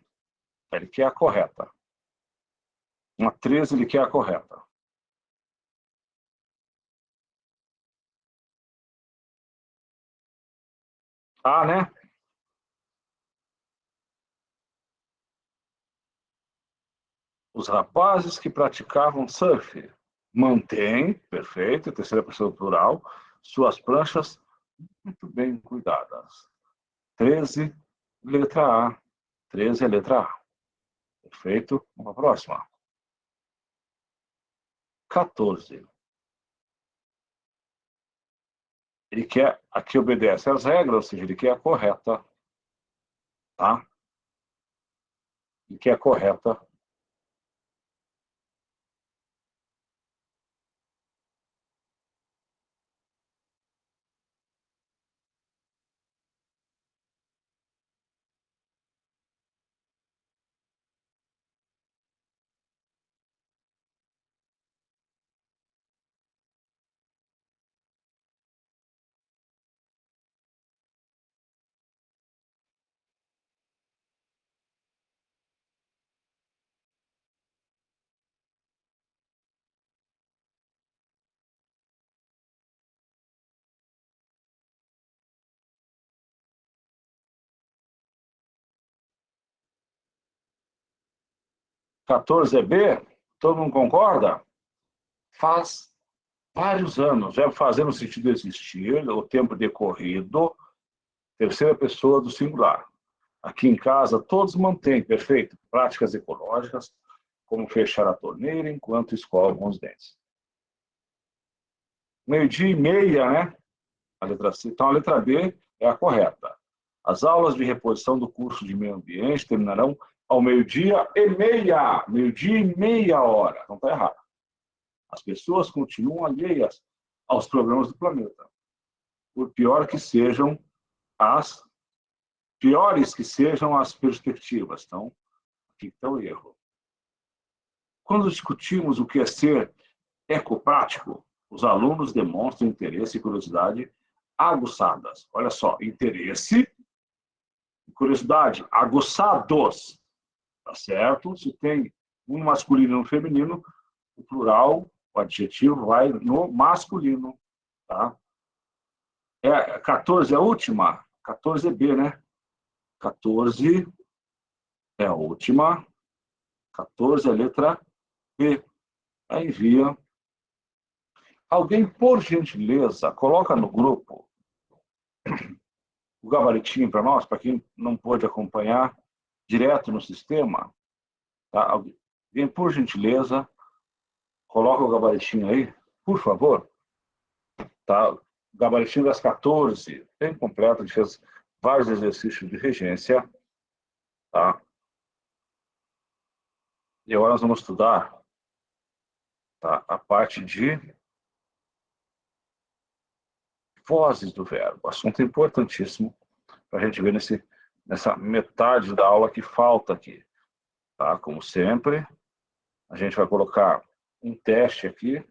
Ele quer a correta. Uma 13, ele quer a correta. Ah, né? Os rapazes que praticavam surf mantêm, perfeito, terceira pessoa do plural, suas pranchas muito bem cuidadas. 13, letra A. 13 é letra A. Perfeito. Vamos para a próxima. 14. Ele quer, aqui obedece às regras, ou seja, ele quer a correta. Tá? Ele quer a correta. 14 é B? Todo mundo concorda? Faz vários anos, já fazendo o sentido de existir, o tempo decorrido, terceira pessoa do singular. Aqui em casa, todos mantêm, perfeito, práticas ecológicas, como fechar a torneira enquanto escovam os dentes. 12:30, né? A letra C. Então, a letra B é a correta. As aulas de reposição do curso de meio ambiente terminarão ao 12:30. 12:30. Então, está errado. As pessoas continuam alheias aos problemas do planeta, por piores que sejam as perspectivas. Então, aqui está o erro. Quando discutimos o que é ser ecoprático, os alunos demonstram interesse e curiosidade aguçadas. Olha só, interesse e curiosidade aguçados. Tá certo? Se tem um masculino e um feminino, o plural, o adjetivo vai no masculino. Tá? 14 é a última? 14 é B, né? 14 é a última. 14 é a letra B. Aí envia. Alguém, por gentileza, coloca no grupo o gabaritinho para nós, para quem não pôde acompanhar direto no sistema. Tá? Alguém, por gentileza, coloca o gabaritinho aí, por favor. Tá? O gabaritinho das 14, bem completo, a gente fez vários exercícios de regência. Tá? E agora nós vamos estudar, tá, a parte de vozes do verbo. Assunto importantíssimo para a gente ver nessa metade da aula que falta aqui. Tá? Como sempre, a gente vai colocar um teste aqui,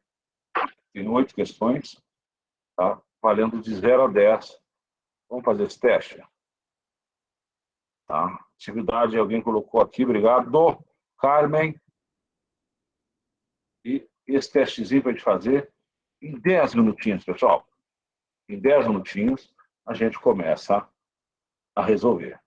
tem 8 questões, tá? Valendo de 0 a 10. Vamos fazer esse teste? Tá? Atividade, alguém colocou aqui, obrigado. Carmen. E esse testezinho para a gente fazer em 10 minutinhos, pessoal. Em 10 minutinhos, a gente começa a resolver.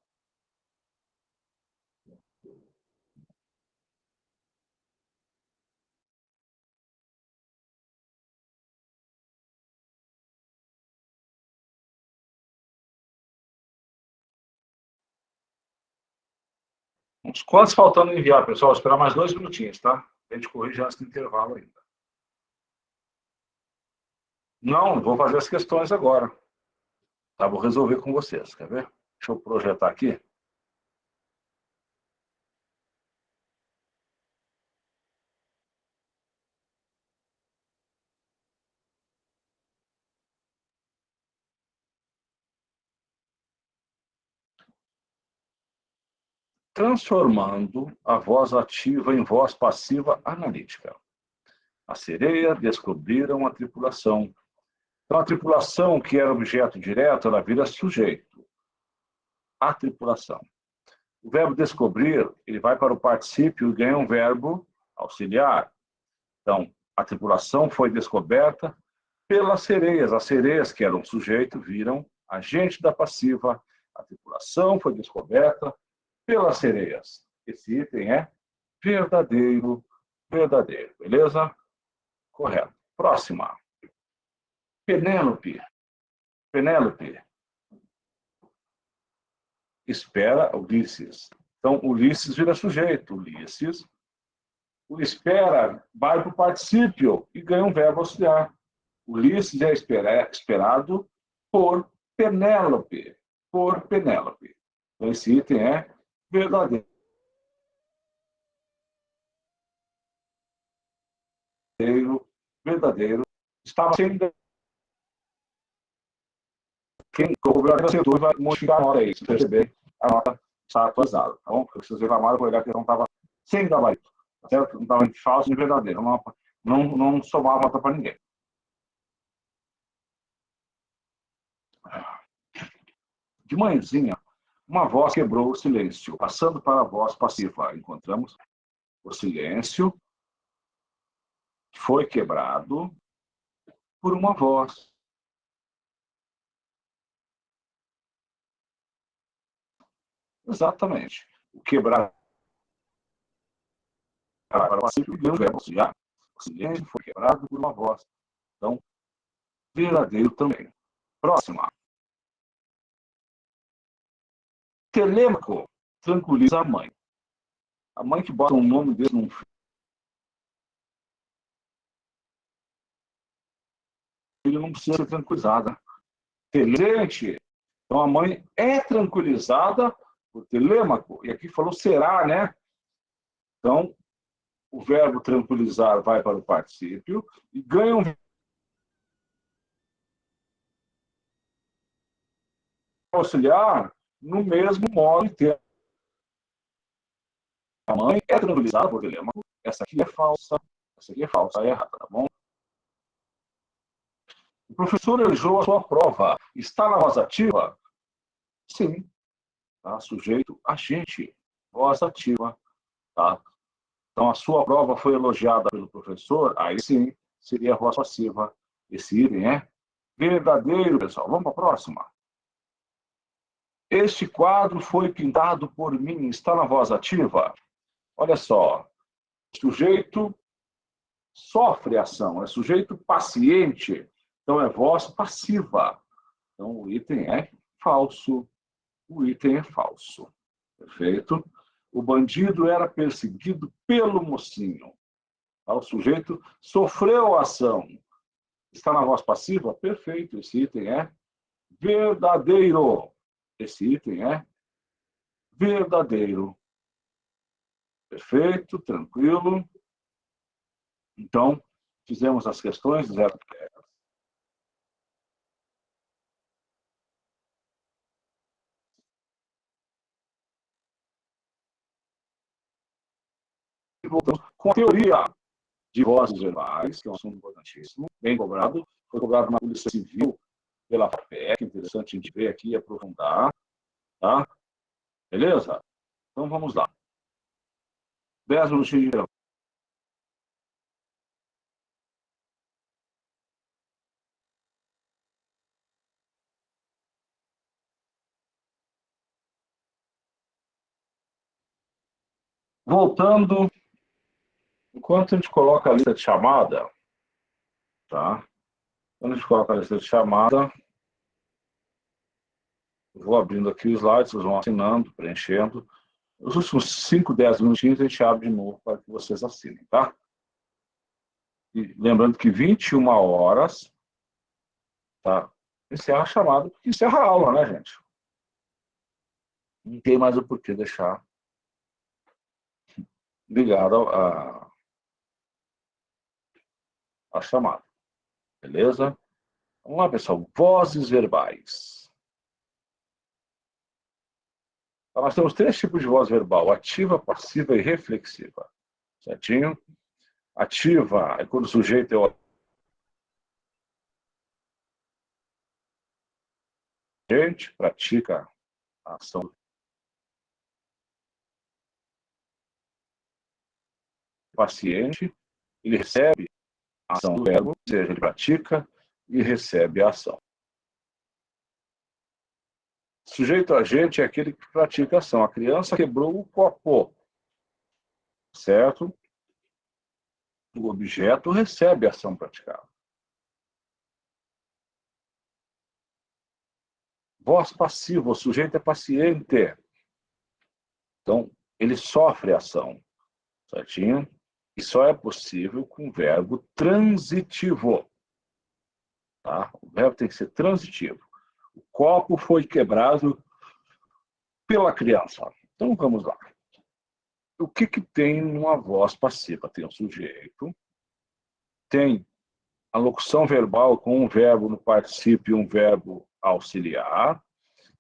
Uns quantos faltando enviar, pessoal? Vou esperar mais 2 minutinhos, tá? A gente corrige antes do intervalo ainda. Não, vou fazer as questões agora. Tá, vou resolver com vocês, quer ver? Deixa eu projetar aqui. Transformando a voz ativa em voz passiva analítica. A sereia descobriram a tripulação. Então, a tripulação, que era objeto direto, ela vira sujeito. A tripulação. O verbo descobrir, ele vai para o particípio e ganha um verbo auxiliar. Então, a tripulação foi descoberta pelas sereias. As sereias, que eram sujeito, viram agente da passiva. A tripulação foi descoberta pelas sereias. Esse item é verdadeiro, verdadeiro. Beleza? Correto. Próxima. Penélope. Penélope espera Ulisses. Então, Ulisses vira sujeito. Ulisses. O espera vai para o particípio e ganha um verbo auxiliar. Ulisses é esperado por Penélope. Por Penélope. Então, esse item é verdadeiro. Verdadeiro. Estava sendo. Quem cobrou a setor vai modificar a nota aí. Se perceber, a nota está atualizada. Tá bom? Porque vocês reclamaram, vou olhar que não estava sem gabarito. Tá certo? Não estava em falso nem verdadeiro. Não somava nota para ninguém. De manhãzinha, uma voz quebrou o silêncio, passando para a voz passiva. Encontramos o silêncio foi quebrado por uma voz. Exatamente. O quebrar para o passivo e o verbo auxiliar. O silêncio foi quebrado por uma voz. Então, verdadeiro também. Próxima. Telêmaco tranquiliza a mãe. A mãe que bota um nome desse num filho não precisa ser tranquilizada. Telente. Então, a mãe é tranquilizada por Telêmaco. E aqui falou será, né? Então, o verbo tranquilizar vai para o particípio e ganha um auxiliar no mesmo modo de ter. A mãe é tranquilizada por Telêmaco. Essa aqui é falsa. Essa aqui é falsa, é errada, tá bom? O professor elogiou a sua prova. Está na voz ativa? Sim. Tá? Sujeito, agente. Voz ativa. Tá? Então, a sua prova foi elogiada pelo professor? Aí sim, seria a voz passiva. Esse item é verdadeiro, pessoal. Vamos para a próxima. Este quadro foi pintado por mim. Está na voz ativa? Olha só. O sujeito sofre ação. É sujeito paciente. Então, é voz passiva. Então, o item é falso. O item é falso. Perfeito? O bandido era perseguido pelo mocinho. O sujeito sofreu a ação. Está na voz passiva? Perfeito. Esse item é verdadeiro. Esse item é verdadeiro. Perfeito, tranquilo. Então, fizemos as questões 0 a 10. E voltamos com a teoria de vozes verbais, que é um assunto importantíssimo, bem cobrado. Foi cobrado na Polícia Civil pela FAPEC, interessante a gente ver aqui e aprofundar. Tá? Beleza? Então vamos lá. 10 minutinhos de Voltando, enquanto a gente coloca a lista de chamada, tá? Quando a gente coloca a lista de chamada, eu vou abrindo aqui os slides, vocês vão assinando, preenchendo. Os últimos 5, 10 minutinhos a gente abre de novo para que vocês assinem, tá? E lembrando que 21 horas, tá? Encerra a chamada, porque encerra a aula, né, gente? Não tem mais o porquê deixar ligado a chamada. Beleza? Vamos lá, pessoal. Vozes verbais. Então, nós temos 3 tipos de voz verbal: ativa, passiva e reflexiva. Certinho? Ativa é quando o sujeito é o agente, pratica a ação. Paciente, ele recebe a ação do verbo, ou seja, ele pratica e recebe a ação. Sujeito agente é aquele que pratica a ação. A criança quebrou o copo, certo? O objeto recebe a ação praticada. Voz passiva, o sujeito é paciente. Então, ele sofre a ação, certinho? E só é possível com o verbo transitivo. Tá? O verbo tem que ser transitivo. O copo foi quebrado pela criança. Então, vamos lá. O que tem numa voz passiva? Tem o sujeito, tem a locução verbal com um verbo no particípio e um verbo auxiliar,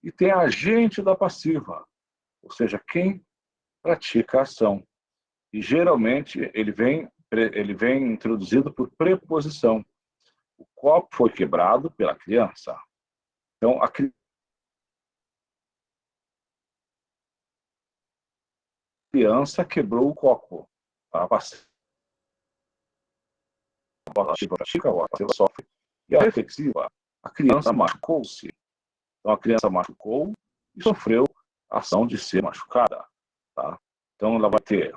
e tem agente da passiva, ou seja, quem pratica a ação. E geralmente ele vem introduzido por preposição. O copo foi quebrado pela criança. Então, a criança quebrou o copo. A passiva pratica, a passiva sofre. E a reflexiva, a criança machucou-se. Então, a criança machucou e sofreu a ação de ser machucada. Tá? Então, ela vai ter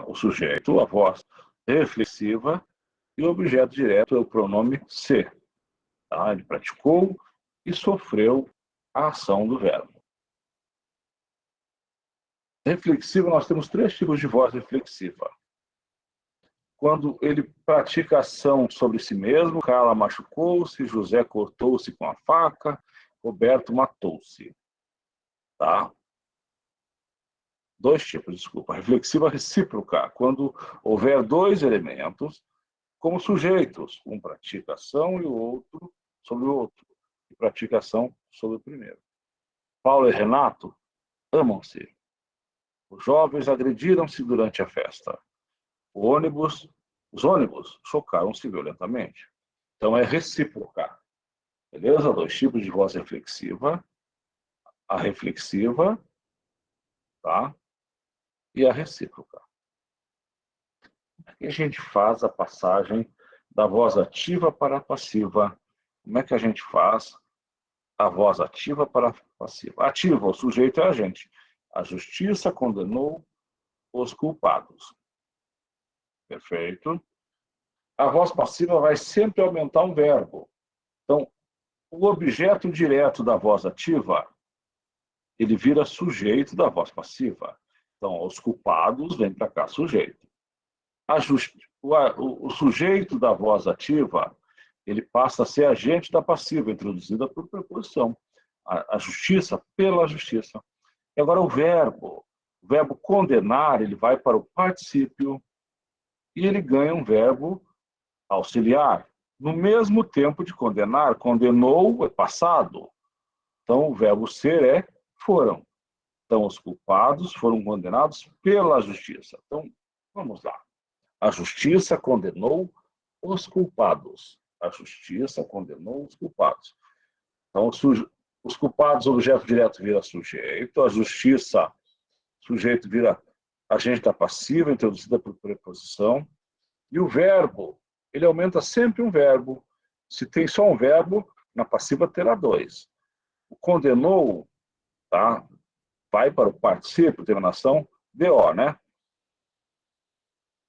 o sujeito, a voz reflexiva, e o objeto direto é o pronome ser. Tá? Ele praticou e sofreu a ação do verbo. Reflexiva, nós temos 3 tipos de voz reflexiva. Quando ele pratica ação sobre si mesmo, Carla machucou-se, José cortou-se com a faca, Roberto matou-se. Tá? 2 tipos, desculpa. Reflexiva recíproca, quando houver 2 elementos como sujeitos, um pratica ação e o outro sobre o outro, e pratica ação sobre o primeiro. Paulo e Renato amam-se. Os jovens agrediram-se durante a festa. Os ônibus chocaram-se violentamente. Então é recíproca. Beleza? 2 tipos de voz reflexiva. A reflexiva, tá? E a recíproca. Aqui a gente faz a passagem da voz ativa para a passiva. Como é que a gente faz a voz ativa para a passiva? Ativa, o sujeito é a agente. A justiça condenou os culpados. Perfeito? A voz passiva vai sempre aumentar um verbo. Então, o objeto direto da voz ativa, ele vira sujeito da voz passiva. Então, os culpados vem para cá, sujeito. O sujeito da voz ativa, ele passa a ser agente da passiva, introduzida por preposição. A justiça, pela justiça. E agora o verbo condenar, ele vai para o particípio e ele ganha um verbo auxiliar. No mesmo tempo de condenar, condenou é passado. Então, o verbo ser é foram. Então, os culpados foram condenados pela justiça. Então, vamos lá. A justiça condenou os culpados. A justiça condenou os culpados. Então, os culpados, objeto direto vira sujeito. A justiça, sujeito vira agente da passiva, introduzida por preposição. E o verbo, ele aumenta sempre um verbo. Se tem só um verbo, na passiva terá 2. O condenou, tá? vai para o particípio, terminação, DO, né?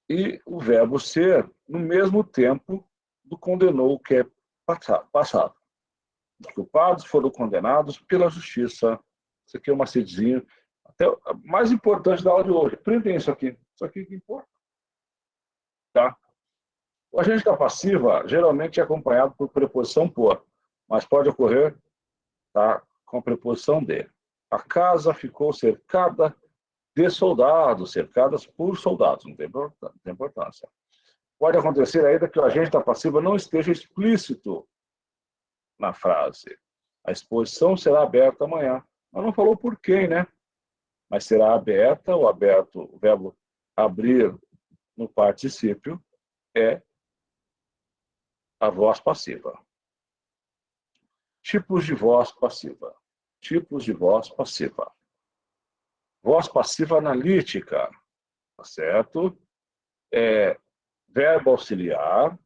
E o verbo ser no mesmo tempo do condenou, que é passado. Os culpados foram condenados pela justiça. Isso aqui é um macetezinho, até mais importante da aula de hoje. Printem isso aqui. Isso aqui que importa. Tá? O agente da passiva geralmente é acompanhado por preposição por, mas pode ocorrer, tá, com a preposição de. A casa ficou cercada de soldados, cercadas por soldados, não tem importância. Pode acontecer ainda que o agente da passiva não esteja explícito na frase. A exposição será aberta amanhã. Mas não falou por quem, né? Mas será aberta, o aberto, o verbo abrir no particípio é a voz passiva. Tipos de voz passiva. Tipos de voz passiva. Voz passiva analítica, tá certo? Verbo auxiliar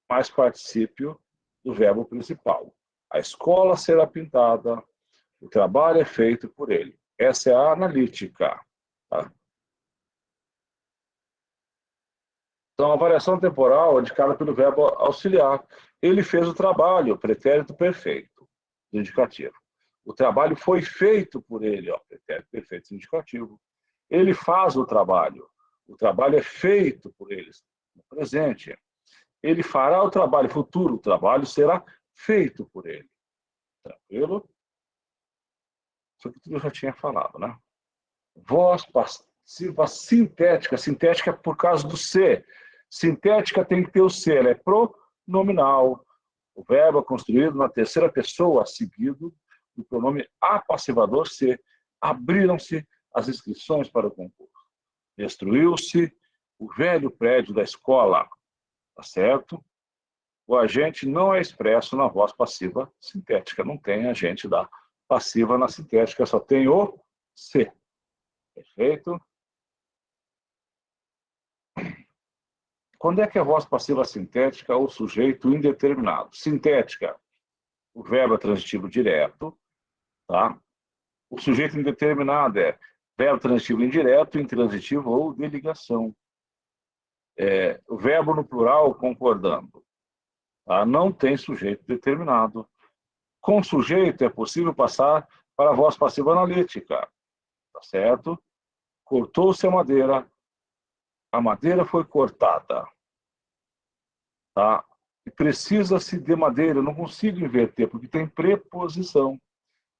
mais particípio do verbo principal. A escola será pintada, o trabalho é feito por ele. Essa é a analítica. Tá? Então, a variação temporal é indicada pelo verbo auxiliar. Ele fez o trabalho, pretérito perfeito, indicativo. O trabalho foi feito por ele, ó, pretérito perfeito, indicativo. Ele faz o trabalho é feito por eles, no presente. Ele fará o trabalho futuro, o trabalho será feito por ele. Tranquilo? Isso aqui tudo eu já tinha falado, né? Voz passiva sintética. Sintética é por causa do ser. Sintética tem que ter o ser, ela é pronominal. O verbo é construído na terceira pessoa, seguido do pronome apassivador ser. Abriram-se as inscrições para o concurso. Destruiu-se o velho prédio da escola. Tá certo? O agente não é expresso na voz passiva sintética. Não tem agente da passiva na sintética, só tem o ser. Perfeito? Quando é que a voz passiva sintética ou sujeito indeterminado? Sintética, o verbo é transitivo direto, tá? O sujeito indeterminado é verbo transitivo indireto, intransitivo ou de ligação. O verbo no plural, concordando. Tá? Não tem sujeito determinado. Com sujeito é possível passar para a voz passiva analítica, tá certo? Cortou-se a madeira foi cortada, tá? E precisa-se de madeira, eu não consigo inverter, porque tem preposição.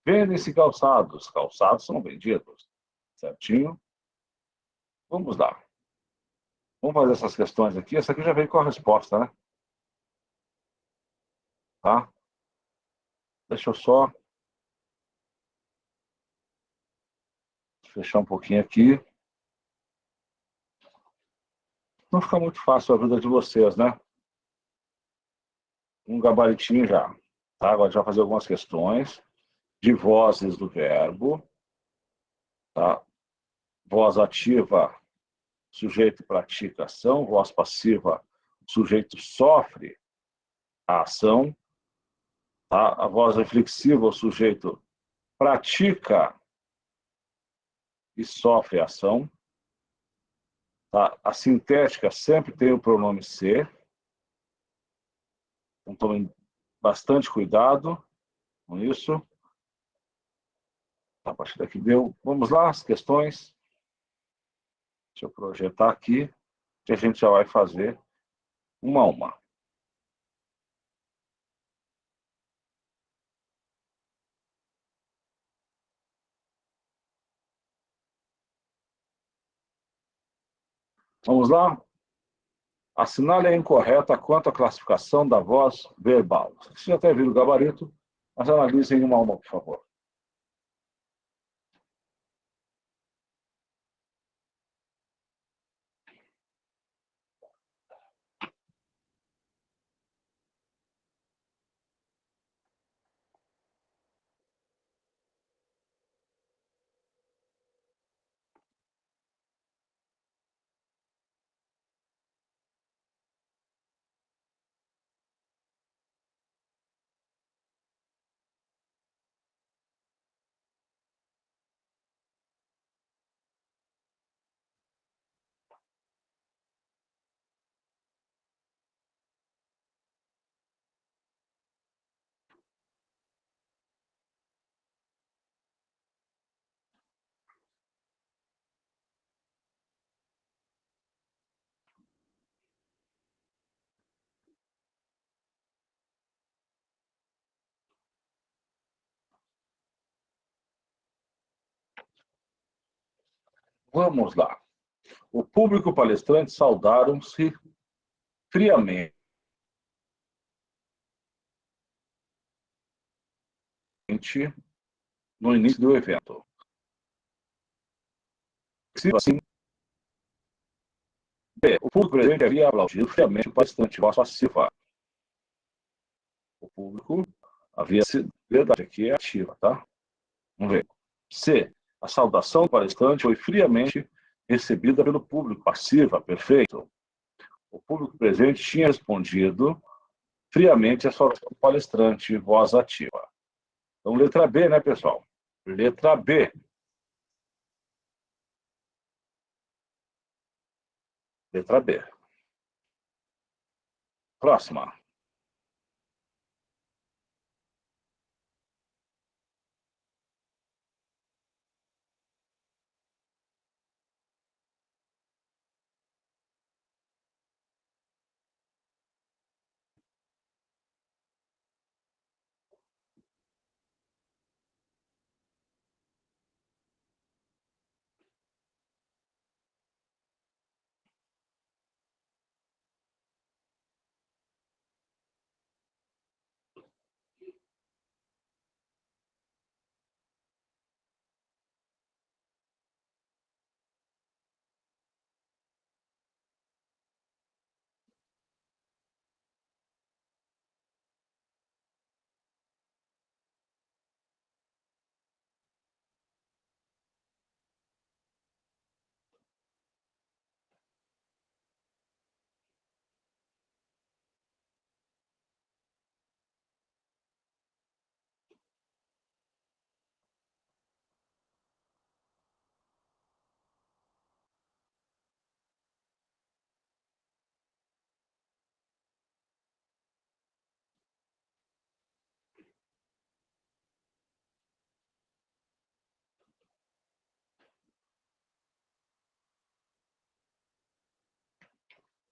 Vendem-se calçados, calçados são vendidos, certinho? Vamos lá. Vamos fazer essas questões aqui. Essa aqui já veio com a resposta, né? Tá? Deixa eu só fechar um pouquinho aqui. Não fica muito fácil a vida de vocês, né? Um gabaritinho já. Tá? Agora a gente vai fazer algumas questões de vozes do verbo. Tá? Voz ativa, sujeito pratica ação. Voz passiva, sujeito sofre a ação. Tá? A voz reflexiva, o sujeito pratica e sofre a ação. Tá? A sintética sempre tem o pronome ser. Então, tomem bastante cuidado com isso. A partir daqui deu. Vamos lá, as questões. Deixa eu projetar aqui, que a gente já vai fazer uma a uma. Vamos lá? Assinale a incorreta quanto à classificação da voz verbal. Você já até viu o gabarito, mas analisem uma a uma, por favor. Vamos lá. O público palestrante saudaram-se friamente no início do evento. Se assim, o público presente havia aplaudido friamente o palestrante voz passiva. O público havia sido, verdade, aqui é ativa, tá? Vamos ver. C. A saudação do palestrante foi friamente recebida pelo público, passiva, perfeito. O público presente tinha respondido friamente a saudação do palestrante, voz ativa. Então, letra B, né, pessoal? Letra B. Letra B. Próxima.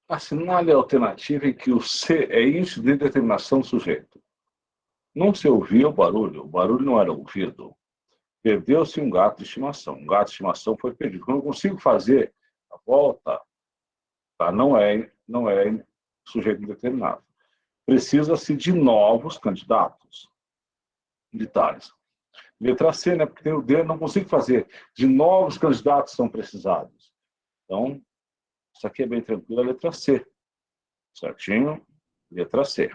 Assinale a alternativa em que o C é índice de determinação do sujeito. Não se ouvia o barulho não era ouvido. Perdeu-se um gato de estimação. Um gato de estimação foi perdido. Quando eu consigo fazer a volta, tá? Não é sujeito indeterminado. Precisa-se de novos candidatos. Detalhes. Letra C, né? Porque tem o D, não consigo fazer. De novos candidatos são precisados. Então, isso aqui é bem tranquilo, a letra C. Certinho? Letra C.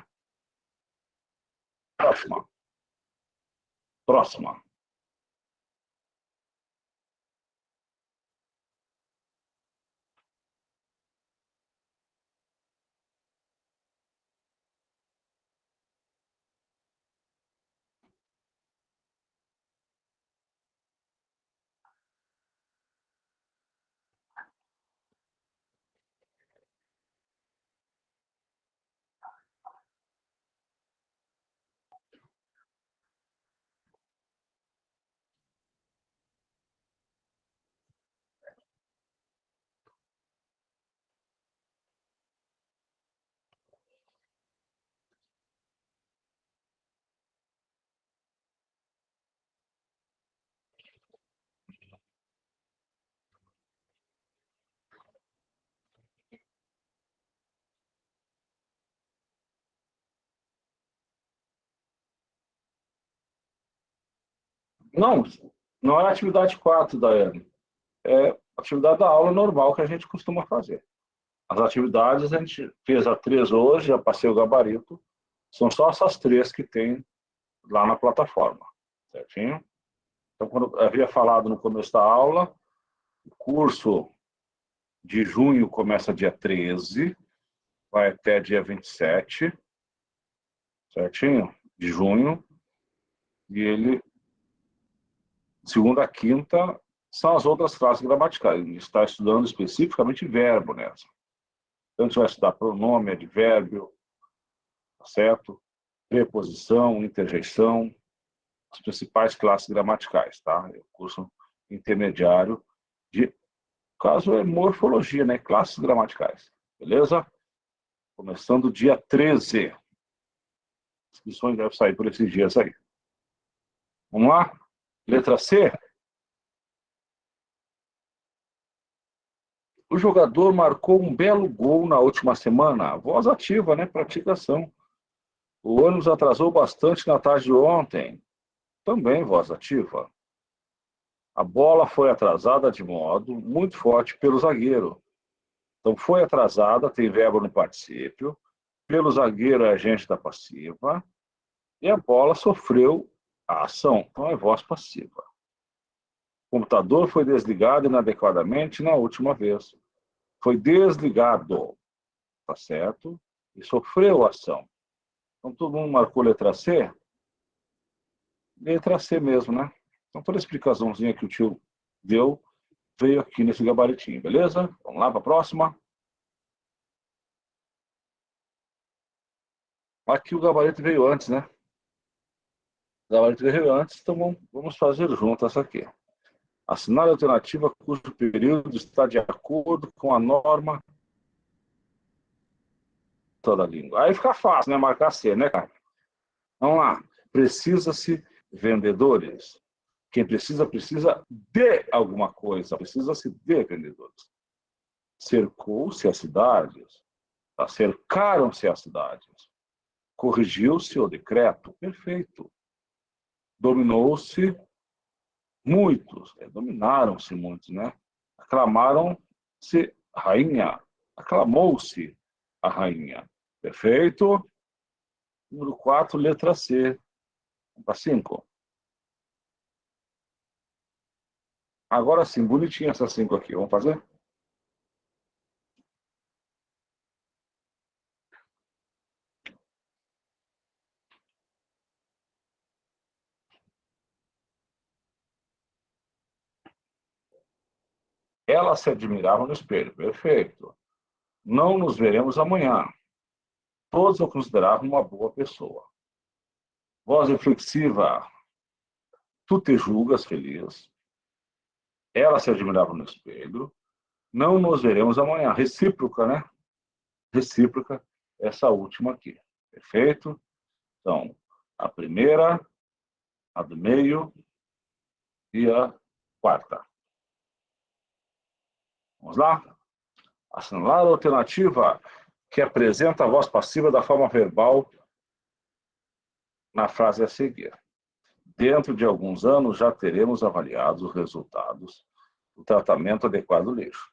Próxima. Próxima. Não, não é a atividade 4, Daiane. É a atividade da aula normal que a gente costuma fazer. As atividades a gente fez a 3 hoje, já passei o gabarito. São só essas 3 que tem lá na plataforma. Certinho? Então, quando eu havia falado no começo da aula, o curso de junho começa dia 13, vai até dia 27, certinho? De junho. E ele, segunda a quinta, são as outras classes gramaticais. Ele está estudando especificamente verbo nessa. Então, a gente vai estudar pronome, advérbio, tá certo? Preposição, interjeição, as principais classes gramaticais, tá? É o curso intermediário de, caso é morfologia, né? Classes gramaticais, beleza? Começando dia 13. As inscrições devem sair por esses dias aí. Vamos lá? Letra C? O jogador marcou um belo gol na última semana. Voz ativa, né? Praticação. O ônibus atrasou bastante na tarde de ontem. Também voz ativa. A bola foi atrasada de modo muito forte pelo zagueiro. Então, foi atrasada, tem verbo no particípio. Pelo zagueiro é agente da passiva. E a bola sofreu a ação. Então, é voz passiva. O computador foi desligado inadequadamente na última vez. Foi desligado, tá certo? E sofreu a ação. Então, todo mundo marcou letra C? Letra C mesmo, né? Então, toda a explicaçãozinha que o tio deu veio aqui nesse gabaritinho, beleza? Vamos lá para a próxima. Aqui o gabarito veio antes, né? O gabarito veio antes, então vamos fazer junto essa aqui. Assinar a alternativa cujo período está de acordo com a norma toda a língua. Aí fica fácil, né? Marcar C, né, cara? Vamos lá. Precisa-se vendedores. Quem precisa, precisa de alguma coisa. Precisa-se de vendedores. Cercou-se as cidades. Cercaram-se as cidades. Corrigiu-se o decreto. Perfeito. Dominou-se muitos. Dominaram-se muitos, né? Aclamaram-se rainha. Aclamou-se a rainha. Perfeito. Número 4, letra C. Vamos para 5. Agora sim, bonitinha essa 5 aqui. Vamos fazer? Ela se admirava no espelho. Perfeito. Não nos veremos amanhã. Todos a consideravam uma boa pessoa. Voz reflexiva. Tu te julgas feliz. Ela se admirava no espelho. Não nos veremos amanhã. Recíproca, né? Recíproca, essa última aqui. Perfeito? Então, a primeira, a do meio e a quarta. Vamos lá? Assinalar a alternativa que apresenta a voz passiva da forma verbal na frase a seguir. Dentro de alguns anos já teremos avaliado os resultados do tratamento adequado do lixo.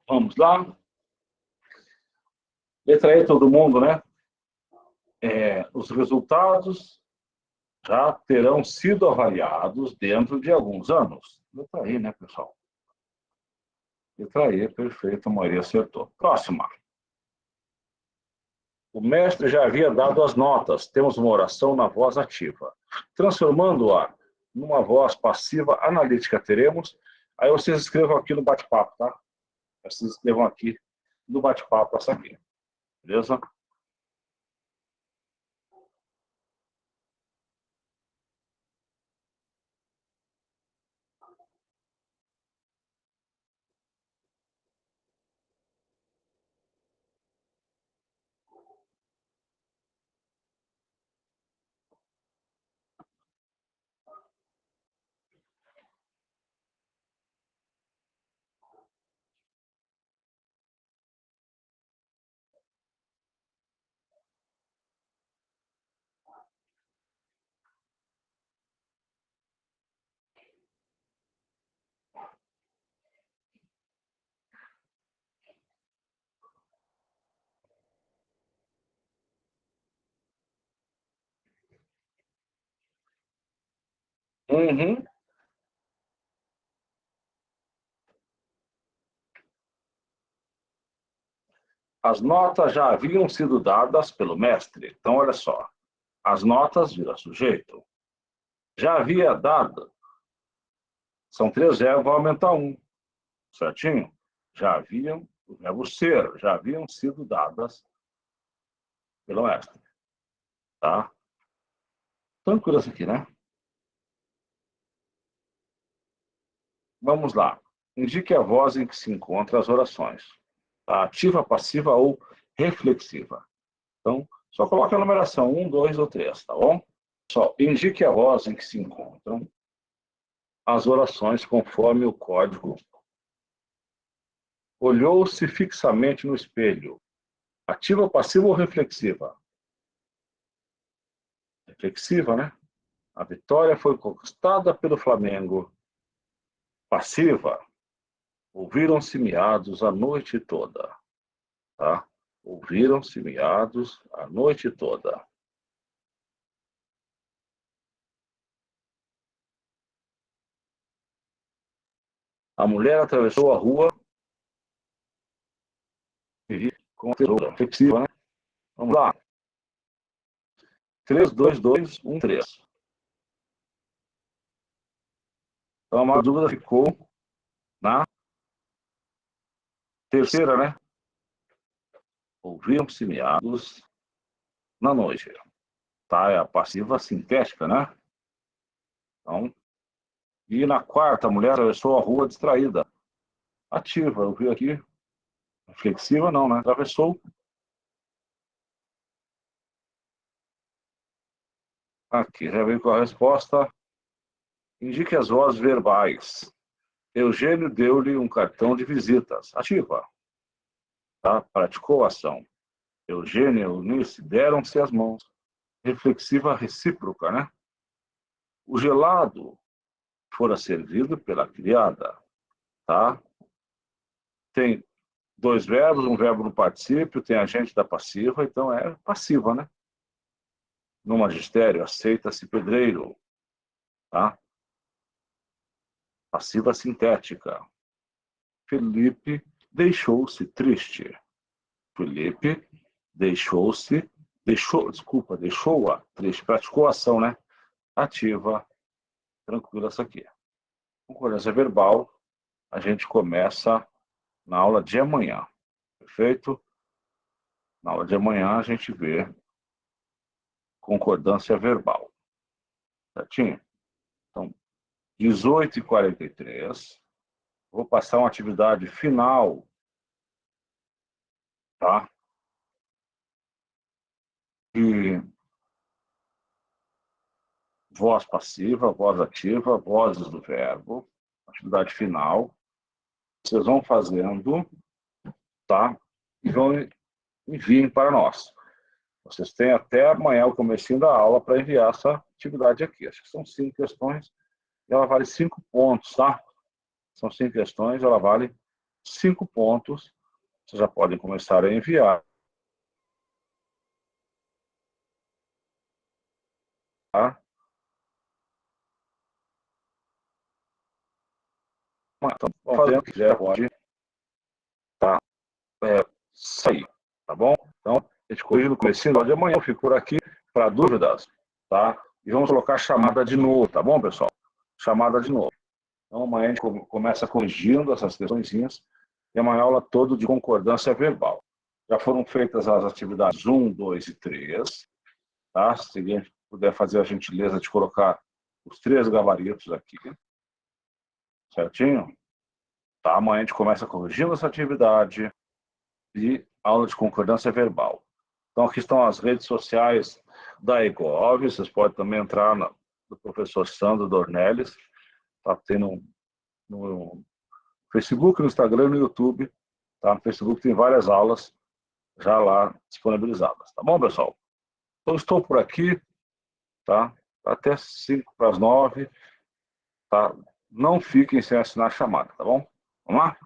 Vamos lá? Letra E, todo mundo, né? Os resultados já terão sido avaliados dentro de alguns anos. Letra E, né, pessoal? Letra E, perfeito, a maioria acertou. Próxima. O mestre já havia dado as notas. Temos uma oração na voz ativa. Transformando-a numa voz passiva analítica, teremos. Aí vocês escrevam aqui no bate-papo, tá? Vocês escrevam aqui no bate-papo essa aqui. Beleza? Uhum. As notas já haviam sido dadas pelo mestre. Então, olha só. As notas vira sujeito. Já havia dado. São 3 verbos, vai aumentar um. Certinho? Já haviam, o verbo ser, já haviam sido dadas pelo mestre. Tá? Tranquilo isso aqui, né? Vamos lá. Indique a voz em que se encontram as orações. Tá? Ativa, passiva ou reflexiva. Então, só coloca a numeração 1, 2 ou 3, tá bom? Só indique a voz em que se encontram as orações conforme o código. Olhou-se fixamente no espelho. Ativa, passiva ou reflexiva? Reflexiva, né? A vitória foi conquistada pelo Flamengo. Passiva. Ouviram-se miados a noite toda. Tá? Ouviram-se miados a noite toda. A mulher atravessou a rua com a tesoura. Reflexiva, né? Vamos lá. 3, 2, 2, 1, 3. Então, a dúvida ficou na terceira, né? Ouviram-se miados na noite. Tá? É a passiva sintética, né? Então, e na quarta, a mulher atravessou a rua distraída. Ativa, eu vi aqui. Reflexiva não, né? Atravessou. Aqui, já veio com a resposta. Indique as vozes verbais. Eugênio deu-lhe um cartão de visitas. Ativa. Tá? Praticou a ação. Eugênio e Eunice deram-se as mãos. Reflexiva recíproca, né? O gelado fora servido pela criada. Tá? Tem dois verbos, um verbo no particípio, tem agente da passiva, então é passiva, né? No magistério, aceita-se pedreiro. Tá? Passiva sintética. Felipe deixou-se triste. Felipe deixou-a triste. Praticou a ação, né? Ativa, tranquila essa aqui. Concordância verbal, a gente começa na aula de amanhã. Perfeito? Na aula de amanhã a gente vê concordância verbal. Certinho? Então, 18h43. Vou passar uma atividade final, tá? De voz passiva, voz ativa, vozes do verbo. Atividade final. Vocês vão fazendo, tá? E vão enviem para nós. Vocês têm até amanhã, o comecinho da aula, para enviar essa atividade aqui. Acho que são 5 questões e ela vale 5 pontos, tá? São 5 questões, ela vale 5 pontos. Vocês já podem começar a enviar. Tá? Então, vamos fazendo que já pode, tá? Sair, tá bom? Então, a gente corrige no comecinho da aula de amanhã. Eu fico por aqui para dúvidas, tá? E vamos colocar chamada de novo, tá bom, pessoal? Chamada de novo. Então, amanhã a gente começa corrigindo essas questõezinhas e amanhã a aula toda de concordância verbal. Já foram feitas as atividades 1, 2 e 3. Tá? Se alguém puder fazer a gentileza de colocar os 3 gabaritos aqui. Certinho? Tá? Amanhã a gente começa corrigindo essa atividade e aula de concordância verbal. Então, aqui estão as redes sociais da EGOV. Vocês podem também entrar do professor Sandro Dornelles. Tá? Tem no Facebook, no Instagram e no YouTube. Tá? No Facebook tem várias aulas já lá disponibilizadas. Tá bom, pessoal? Então, estou por aqui. Tá? Até 8:55. Tá? Não fiquem sem assinar a chamada, tá bom? Vamos lá?